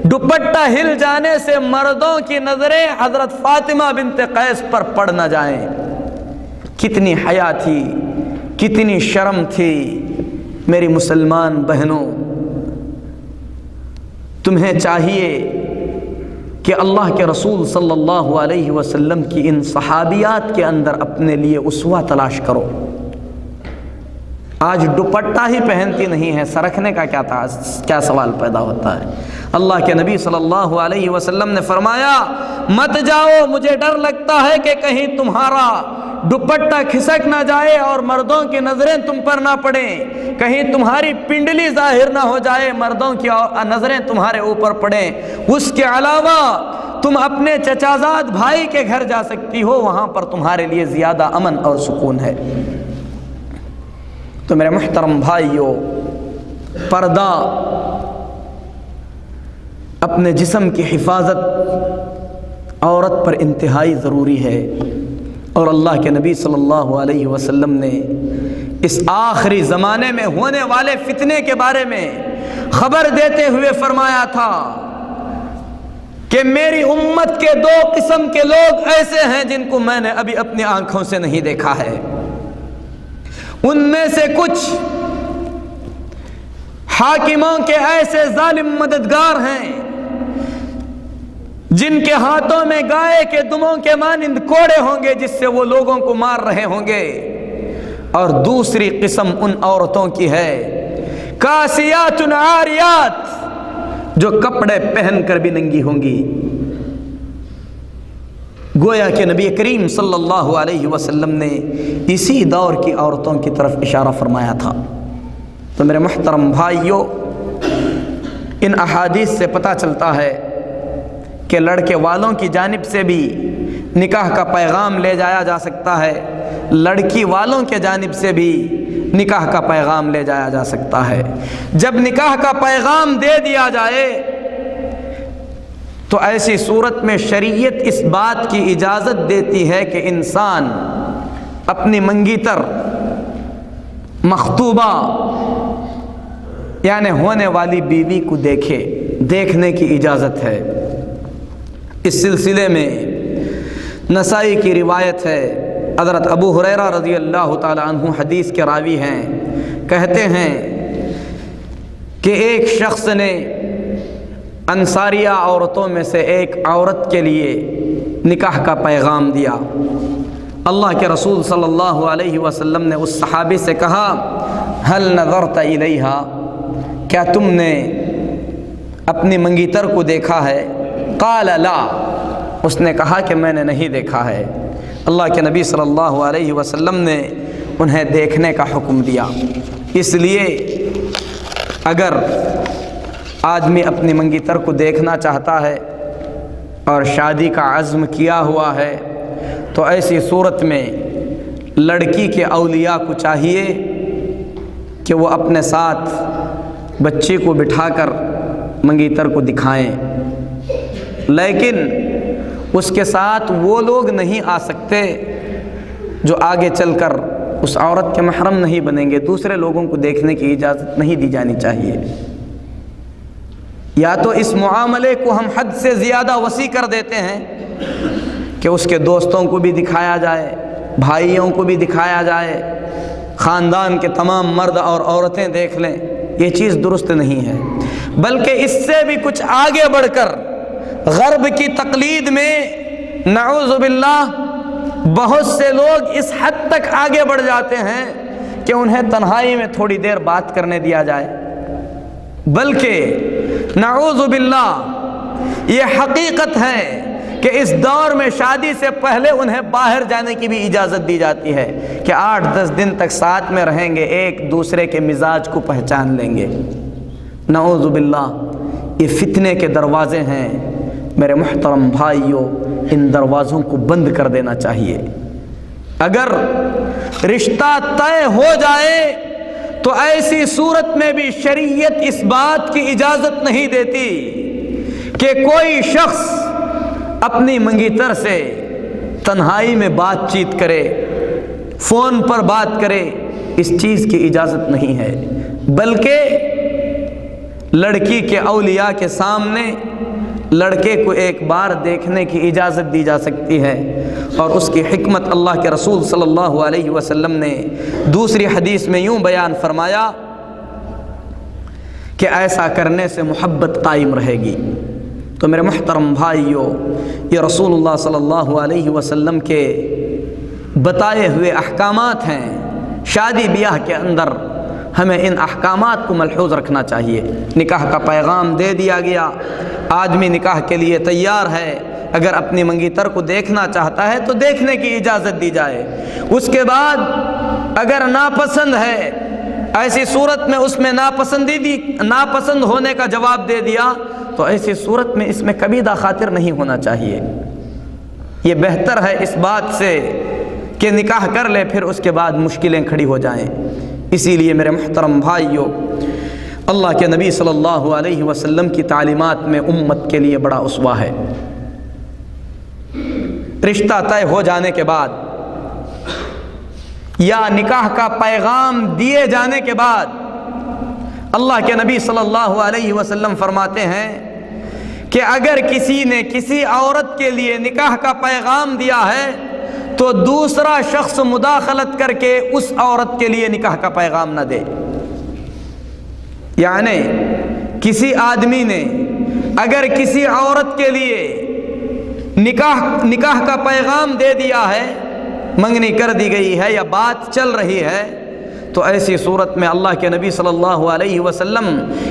دوپٹہ ہل جانے سے مردوں کی نظریں حضرت فاطمہ بنت قیس پر پڑ نہ جائیں۔ کتنی حیا تھی، کتنی شرم تھی۔ میری مسلمان بہنوں، تمہیں چاہیے کہ اللہ کے رسول صلی اللہ علیہ وسلم کی ان صحابیات کے اندر اپنے لیے اسوہ تلاش کرو۔ آج دوپٹہ ہی پہنتی نہیں ہے، سرکھنے کا کیا سوال پیدا ہوتا ہے؟ اللہ کے نبی صلی اللہ علیہ وسلم نے فرمایا مت جاؤ، مجھے ڈر لگتا ہے کہ کہیں تمہارا دوپٹہ کھسک نہ جائے اور مردوں کی نظریں تم پر نہ پڑیں، کہیں تمہاری پنڈلی ظاہر نہ ہو جائے، مردوں کی نظریں تمہارے اوپر پڑیں۔ اس کے علاوہ تم اپنے چچازاد بھائی کے گھر جا سکتی ہو، وہاں پر تمہارے لیے زیادہ امن اور سکون ہے۔ تو میرے محترم بھائیوں، پردہ، اپنے جسم کی حفاظت عورت پر انتہائی ضروری ہے، اور اللہ کے نبی صلی اللہ علیہ وسلم نے اس آخری زمانے میں ہونے والے فتنے کے بارے میں خبر دیتے ہوئے فرمایا تھا کہ میری امت کے دو قسم کے لوگ ایسے ہیں جن کو میں نے ابھی اپنی آنکھوں سے نہیں دیکھا ہے۔ ان میں سے کچھ حاکموں کے ایسے ظالم مددگار ہیں جن کے ہاتھوں میں گائے کے دموں کے مانند کوڑے ہوں گے جس سے وہ لوگوں کو مار رہے ہوں گے، اور دوسری قسم ان عورتوں کی ہے کاسیات عاریات، جو کپڑے پہن کر بھی ننگی ہوں گی۔ گویا کہ نبی کریم صلی اللہ علیہ وسلم نے اسی دور کی عورتوں کی طرف اشارہ فرمایا تھا۔ تو میرے محترم بھائیوں، ان احادیث سے پتہ چلتا ہے کہ لڑکے والوں کی جانب سے بھی نکاح کا پیغام لے جایا جا سکتا ہے، لڑکی والوں کے جانب سے بھی نکاح کا پیغام لے جایا جا سکتا ہے۔ جب نکاح کا پیغام دے دیا جائے تو ایسی صورت میں شریعت اس بات کی اجازت دیتی ہے کہ انسان اپنی منگیتر، مخطوبہ یعنی ہونے والی بیوی کو دیکھنے کی اجازت ہے۔ اس سلسلے میں نسائی کی روایت ہے، حضرت ابو ہریرہ رضی اللہ تعالی عنہ حدیث کے راوی ہیں، کہتے ہیں کہ ایک شخص نے انصاریہ عورتوں میں سے ایک عورت کے لیے نکاح کا پیغام دیا۔ اللہ کے رسول صلی اللہ علیہ وسلم نے اس صحابی سے کہا، ہل نظرت الیہا، کیا تم نے اپنی منگیتر کو دیکھا ہے؟ قال لا، اس نے کہا کہ میں نے نہیں دیکھا ہے۔ اللہ کے نبی صلی اللہ علیہ وسلم نے انہیں دیکھنے کا حکم دیا۔ اس لیے اگر آدمی اپنی منگیتر کو دیکھنا چاہتا ہے اور شادی کا عزم کیا ہوا ہے تو ایسی صورت میں لڑکی کے اولیاء کو چاہیے کہ وہ اپنے ساتھ بچی کو بٹھا کر منگیتر کو دکھائیں، لیکن اس کے ساتھ وہ لوگ نہیں آ سکتے جو آگے چل کر اس عورت کے محرم نہیں بنیں گے۔ دوسرے لوگوں کو دیکھنے کی اجازت نہیں دی جانی چاہیے۔ یا تو اس معاملے کو ہم حد سے زیادہ وسیع کر دیتے ہیں کہ اس کے دوستوں کو بھی دکھایا جائے، بھائیوں کو بھی دکھایا جائے، خاندان کے تمام مرد اور عورتیں دیکھ لیں، یہ چیز درست نہیں ہے۔ بلکہ اس سے بھی کچھ آگے بڑھ کر غرب کی تقلید میں نعوذ باللہ بہت سے لوگ اس حد تک آگے بڑھ جاتے ہیں کہ انہیں تنہائی میں تھوڑی دیر بات کرنے دیا جائے، بلکہ نعوذ باللہ یہ حقیقت ہے کہ اس دور میں شادی سے پہلے انہیں باہر جانے کی بھی اجازت دی جاتی ہے کہ 8-10 دن تک ساتھ میں رہیں گے، ایک دوسرے کے مزاج کو پہچان لیں گے۔ نعوذ باللہ یہ فتنے کے دروازے ہیں۔ میرے محترم بھائیوں، ان دروازوں کو بند کر دینا چاہیے۔ اگر رشتہ طے ہو جائے تو ایسی صورت میں بھی شریعت اس بات کی اجازت نہیں دیتی کہ کوئی شخص اپنی منگیتر سے تنہائی میں بات چیت کرے، فون پر بات کرے، اس چیز کی اجازت نہیں ہے، بلکہ لڑکی کے اولیاء کے سامنے لڑکے کو ایک بار دیکھنے کی اجازت دی جا سکتی ہے۔ اور اس کی حکمت اللہ کے رسول صلی اللہ علیہ وسلم نے دوسری حدیث میں یوں بیان فرمایا کہ ایسا کرنے سے محبت قائم رہے گی۔ تو میرے محترم بھائیوں، یہ رسول اللہ صلی اللہ علیہ وسلم کے بتائے ہوئے احکامات ہیں۔ شادی بیاہ کے اندر ہمیں ان احکامات کو ملحوظ رکھنا چاہیے۔ نکاح کا پیغام دے دیا گیا، آدمی نکاح کے لیے تیار ہے، اگر اپنی منگیتر کو دیکھنا چاہتا ہے تو دیکھنے کی اجازت دی جائے۔ اس کے بعد اگر ناپسند ہے، ایسی صورت میں اس میں ناپسند ہونے کا جواب دے دیا تو ایسی صورت میں اس میں کبیدہ خاطر نہیں ہونا چاہیے۔ یہ بہتر ہے اس بات سے کہ نکاح کر لے، پھر اس کے بعد مشکلیں کھڑی ہو جائیں۔ اسی لیے میرے محترم بھائیوں، اللہ کے نبی صلی اللہ علیہ وسلم کی تعلیمات میں امت کے لیے بڑا اسوہ ہے۔ رشتہ طے ہو جانے کے بعد یا نکاح کا پیغام دیے جانے کے بعد اللہ کے نبی صلی اللہ علیہ وسلم فرماتے ہیں کہ اگر کسی نے کسی عورت کے لیے نکاح کا پیغام دیا ہے تو دوسرا شخص مداخلت کر کے اس عورت کے لیے نکاح کا پیغام نہ دے۔ یعنی کسی آدمی نے اگر کسی عورت کے لیے نکاح کا پیغام دے دیا ہے، منگنی کر دی گئی ہے یا بات چل رہی ہے، تو ایسی صورت میں اللہ کے نبی صلی اللہ علیہ وسلم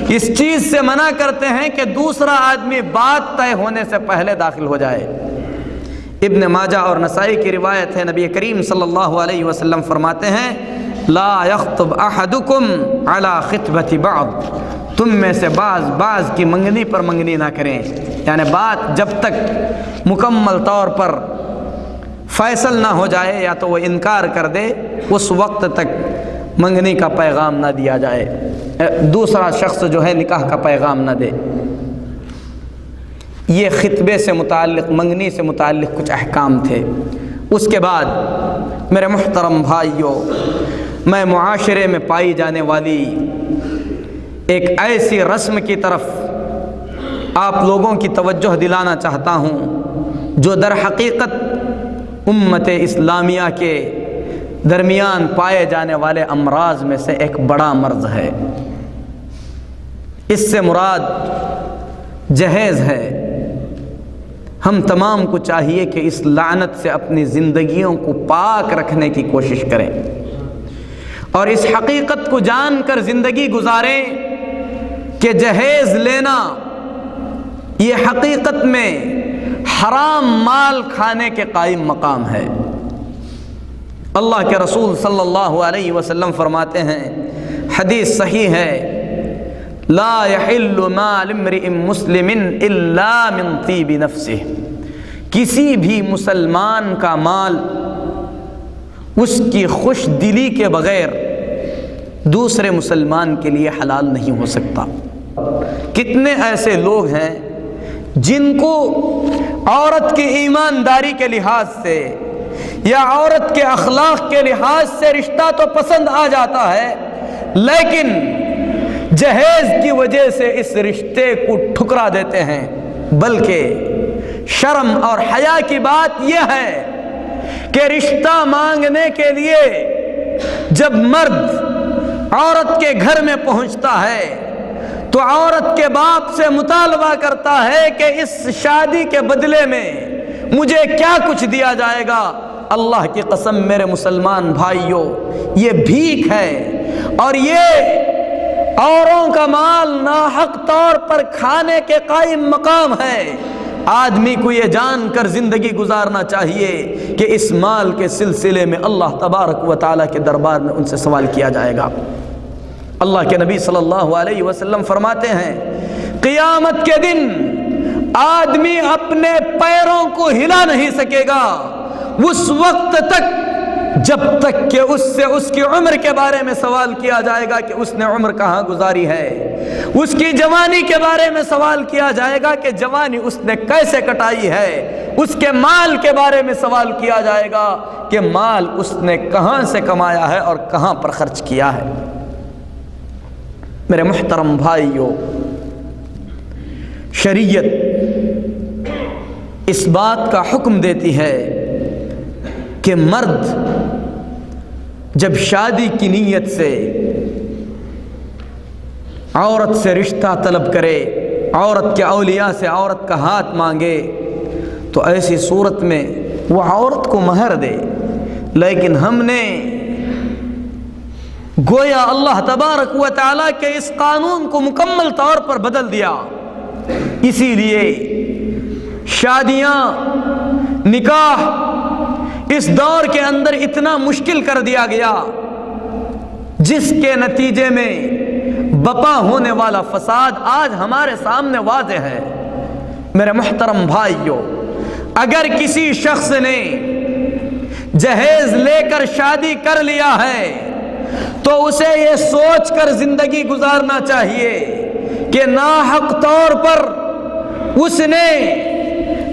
اس چیز سے منع کرتے ہیں کہ دوسرا آدمی بات طے ہونے سے پہلے داخل ہو جائے۔ ابن ماجہ اور نسائی کی روایت ہے، نبی کریم صلی اللہ علیہ وسلم فرماتے ہیں لا یخطب احدکم علی خطبۃ بعض، تم میں سے بعض کی منگنی پر منگنی نہ کریں، یعنی بات جب تک مکمل طور پر فیصل نہ ہو جائے یا تو وہ انکار کر دے اس وقت تک منگنی کا پیغام نہ دیا جائے، دوسرا شخص جو ہے نکاح کا پیغام نہ دے۔ یہ خطبے سے متعلق، منگنی سے متعلق کچھ احکام تھے۔ اس کے بعد میرے محترم بھائیوں، میں معاشرے میں پائی جانے والی ایک ایسی رسم کی طرف آپ لوگوں کی توجہ دلانا چاہتا ہوں جو در حقیقت امت اسلامیہ کے درمیان پائے جانے والے امراض میں سے ایک بڑا مرض ہے۔ اس سے مراد جہیز ہے۔ ہم تمام کو چاہیے کہ اس لعنت سے اپنی زندگیوں کو پاک رکھنے کی کوشش کریں اور اس حقیقت کو جان کر زندگی گزاریں کہ جہیز لینا یہ حقیقت میں حرام مال کھانے کے قائم مقام ہے۔ اللہ کے رسول صلی اللہ علیہ وسلم فرماتے ہیں، حدیث صحیح ہے، لا يحل مال امرئ مسلم الا من طیب نفسہ، کسی بھی مسلمان کا مال اس کی خوش دلی کے بغیر دوسرے مسلمان کے لیے حلال نہیں ہو سکتا۔ کتنے ایسے لوگ ہیں جن کو عورت کی ایمانداری کے لحاظ سے یا عورت کے اخلاق کے لحاظ سے رشتہ تو پسند آ جاتا ہے، لیکن جہیز کی وجہ سے اس رشتے کو ٹھکرا دیتے ہیں۔ بلکہ شرم اور حیا کی بات یہ ہے کہ رشتہ مانگنے کے لیے جب مرد عورت کے گھر میں پہنچتا ہے تو عورت کے باپ سے مطالبہ کرتا ہے کہ اس شادی کے بدلے میں مجھے کیا کچھ دیا جائے گا۔ اللہ کی قسم میرے مسلمان بھائیوں، یہ بھیک ہے اور یہ اوروں کا مال ناحق طور پر کھانے کے قائم مقام ہے۔ آدمی کو یہ جان کر زندگی گزارنا چاہیے کہ اس مال کے سلسلے میں اللہ تبارک و تعالیٰ کے دربار میں ان سے سوال کیا جائے گا۔ اللہ کے نبی صلی اللہ علیہ وسلم فرماتے ہیں قیامت کے دن آدمی اپنے پیروں کو ہلا نہیں سکے گا اس وقت تک جب تک کہ اس سے اس کی عمر کے بارے میں سوال کیا جائے گا کہ اس نے عمر کہاں گزاری ہے، اس کی جوانی کے بارے میں سوال کیا جائے گا کہ جوانی اس نے کیسے کٹائی ہے، اس کے مال کے بارے میں سوال کیا جائے گا کہ مال اس نے کہاں سے کمایا ہے اور کہاں پر خرچ کیا ہے۔ میرے محترم بھائیوں، شریعت اس بات کا حکم دیتی ہے کہ مرد جب شادی کی نیت سے عورت سے رشتہ طلب کرے، عورت کے اولیاء سے عورت کا ہاتھ مانگے، تو ایسی صورت میں وہ عورت کو مہر دے۔ لیکن ہم نے گویا اللہ تبارک و تعالیٰ کے اس قانون کو مکمل طور پر بدل دیا۔ اسی لیے شادیاں، نکاح اس دور کے اندر اتنا مشکل کر دیا گیا، جس کے نتیجے میں بپا ہونے والا فساد آج ہمارے سامنے واضح ہے۔ میرے محترم بھائیوں، اگر کسی شخص نے جہیز لے کر شادی کر لیا ہے تو اسے یہ سوچ کر زندگی گزارنا چاہیے کہ ناحق طور پر اس نے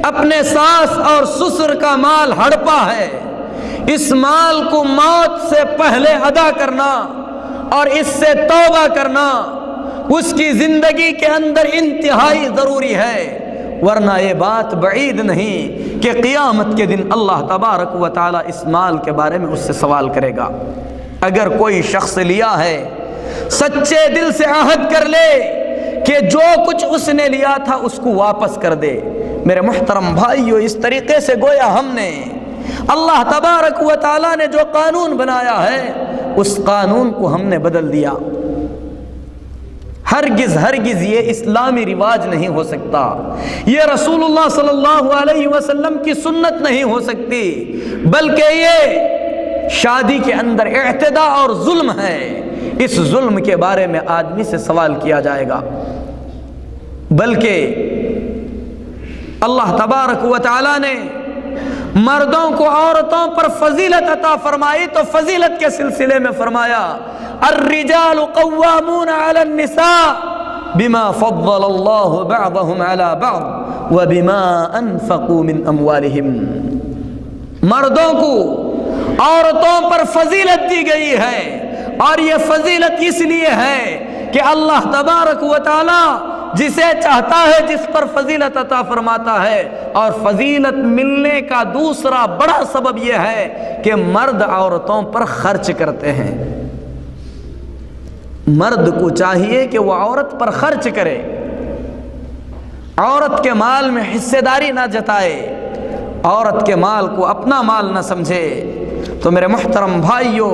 اپنے ساس اور سسر کا مال ہڑپا ہے، اس مال کو موت سے پہلے ادا کرنا اور اس سے توبہ کرنا اس کی زندگی کے اندر انتہائی ضروری ہے، ورنہ یہ بات بعید نہیں کہ قیامت کے دن اللہ تبارک و تعالیٰ اس مال کے بارے میں اس سے سوال کرے گا۔ اگر کوئی شخص لیا ہے، سچے دل سے عہد کر لے کہ جو کچھ اس نے لیا تھا اس کو واپس کر دے۔ میرے محترم بھائیو، اس طریقے سے گویا ہم نے اللہ تبارک و تعالیٰ نے جو قانون بنایا ہے اس قانون کو ہم نے بدل دیا۔ ہرگز ہرگز یہ اسلامی رواج نہیں ہو سکتا، یہ رسول اللہ صلی اللہ علیہ وسلم کی سنت نہیں ہو سکتی، بلکہ یہ شادی کے اندر اعتداء اور ظلم ہے۔ اس ظلم کے بارے میں آدمی سے سوال کیا جائے گا، بلکہ اللہ تبارک و تعالی نے مردوں کو عورتوں پر فضیلت عطا فرمائی تو فضیلت کے سلسلے میں فرمایا الرجال قوامون علی النساء بما فضل اللہ بعضهم علی بعض وبما انفقوا من اموالهم۔ مردوں کو عورتوں پر فضیلت دی گئی ہے، اور یہ فضیلت اس لیے ہے کہ اللہ تبارک و تعالی جسے چاہتا ہے جس پر فضیلت عطا فرماتا ہے، اور فضیلت ملنے کا دوسرا بڑا سبب یہ ہے کہ مرد عورتوں پر خرچ کرتے ہیں۔ مرد کو چاہیے کہ وہ عورت پر خرچ کرے، عورت کے مال میں حصے داری نہ جتائے، عورت کے مال کو اپنا مال نہ سمجھے۔ تو میرے محترم بھائیوں،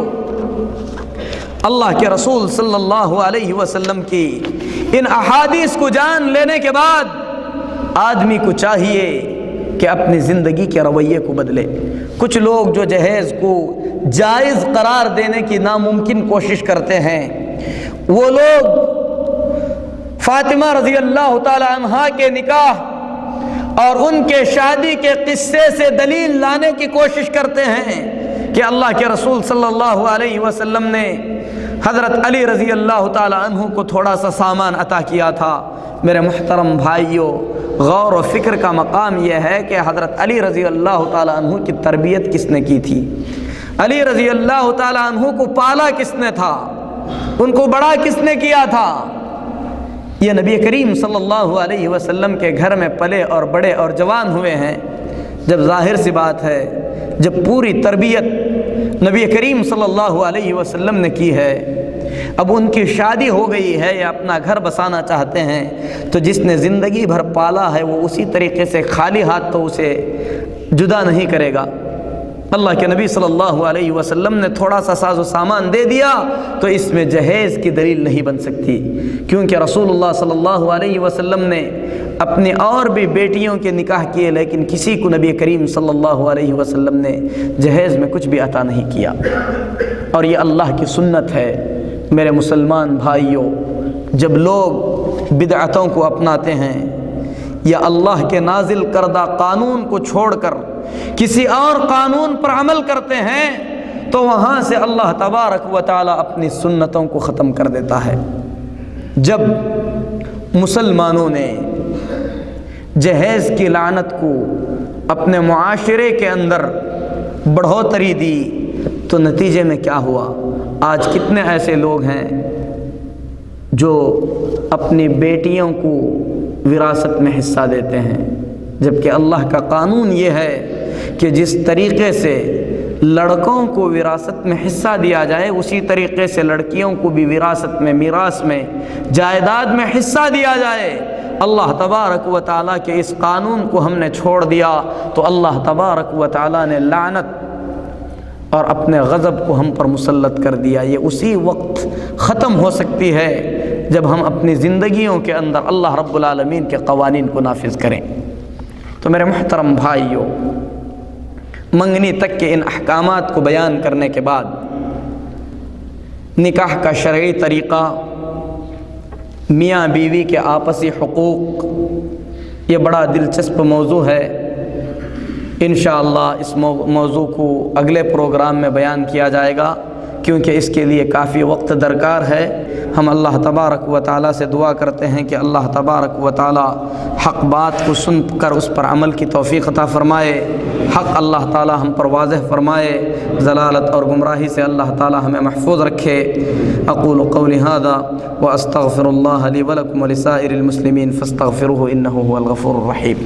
اللہ کے رسول صلی اللہ علیہ وسلم کی ان احادیث کو جان لینے کے بعد آدمی کو چاہیے کہ اپنی زندگی کے رویے کو بدلے۔ کچھ لوگ جو جہیز کو جائز قرار دینے کی ناممکن کوشش کرتے ہیں، وہ لوگ فاطمہ رضی اللہ تعالی عنہا کے نکاح اور ان کے شادی کے قصے سے دلیل لانے کی کوشش کرتے ہیں کہ اللہ کے رسول صلی اللہ علیہ وسلم نے حضرت علی رضی اللہ تعالی عنہ کو تھوڑا سا سامان عطا کیا تھا۔ میرے محترم بھائیوں، غور و فکر کا مقام یہ ہے کہ حضرت علی رضی اللہ تعالی عنہ کی تربیت کس نے کی تھی؟ علی رضی اللہ تعالی عنہ کو پالا کس نے تھا؟ ان کو بڑا کس نے کیا تھا؟ یہ نبی کریم صلی اللہ علیہ وسلم کے گھر میں پلے اور بڑے اور جوان ہوئے ہیں۔ جب ظاہر سی بات ہے، جب پوری تربیت نبی کریم صلی اللہ علیہ وسلم نے کی ہے، اب ان کی شادی ہو گئی ہے یا اپنا گھر بسانا چاہتے ہیں، تو جس نے زندگی بھر پالا ہے وہ اسی طریقے سے خالی ہاتھ تو اسے جدا نہیں کرے گا۔ اللہ کے نبی صلی اللہ علیہ وسلم نے تھوڑا سا ساز و سامان دے دیا تو اس میں جہیز کی دلیل نہیں بن سکتی، کیونکہ رسول اللہ صلی اللہ علیہ وسلم نے اپنی اور بھی بیٹیوں کے نکاح کیے، لیکن کسی کو نبی کریم صلی اللہ علیہ وسلم نے جہیز میں کچھ بھی عطا نہیں کیا، اور یہ اللہ کی سنت ہے۔ میرے مسلمان بھائیوں، جب لوگ بدعتوں کو اپناتے ہیں یا اللہ کے نازل کردہ قانون کو چھوڑ کر کسی اور قانون پر عمل کرتے ہیں، تو وہاں سے اللہ تبارک و تعالی اپنی سنتوں کو ختم کر دیتا ہے۔ جب مسلمانوں نے جہیز کی لعنت کو اپنے معاشرے کے اندر بڑھوتری دی تو نتیجے میں کیا ہوا؟ آج کتنے ایسے لوگ ہیں جو اپنی بیٹیوں کو وراثت میں حصہ دیتے ہیں، جبکہ اللہ کا قانون یہ ہے کہ جس طریقے سے لڑکوں کو وراثت میں حصہ دیا جائے اسی طریقے سے لڑکیوں کو بھی وراثت میں، میراث میں، جائیداد میں حصہ دیا جائے۔ اللہ تبارک و تعالیٰ کے اس قانون کو ہم نے چھوڑ دیا تو اللہ تبارک و تعالیٰ نے لعنت اور اپنے غضب کو ہم پر مسلط کر دیا۔ یہ اسی وقت ختم ہو سکتی ہے جب ہم اپنی زندگیوں کے اندر اللہ رب العالمین کے قوانین کو نافذ کریں۔ تو میرے محترم بھائیوں، منگنی تک کے ان احکامات کو بیان کرنے کے بعد نکاح کا شرعی طریقہ، میاں بیوی کے آپسی حقوق، یہ بڑا دلچسپ موضوع ہے۔ انشاءاللہ اس موضوع کو اگلے پروگرام میں بیان کیا جائے گا، کیونکہ اس کے لیے کافی وقت درکار ہے۔ ہم اللہ تبارک و تعالیٰ سے دعا کرتے ہیں کہ اللہ تبارک و تعالیٰ حق بات کو سن کر اس پر عمل کی توفیق عطا فرمائے، حق اللہ تعالیٰ ہم پر واضح فرمائے، ضلالت اور گمراہی سے اللہ تعالیٰ ہمیں محفوظ رکھے۔ اقول قولی ھذا واستغفر اللہ لی ولکم ولسائر المسلمین فاستغفروہ انہ ھو الغفور الرحیم۔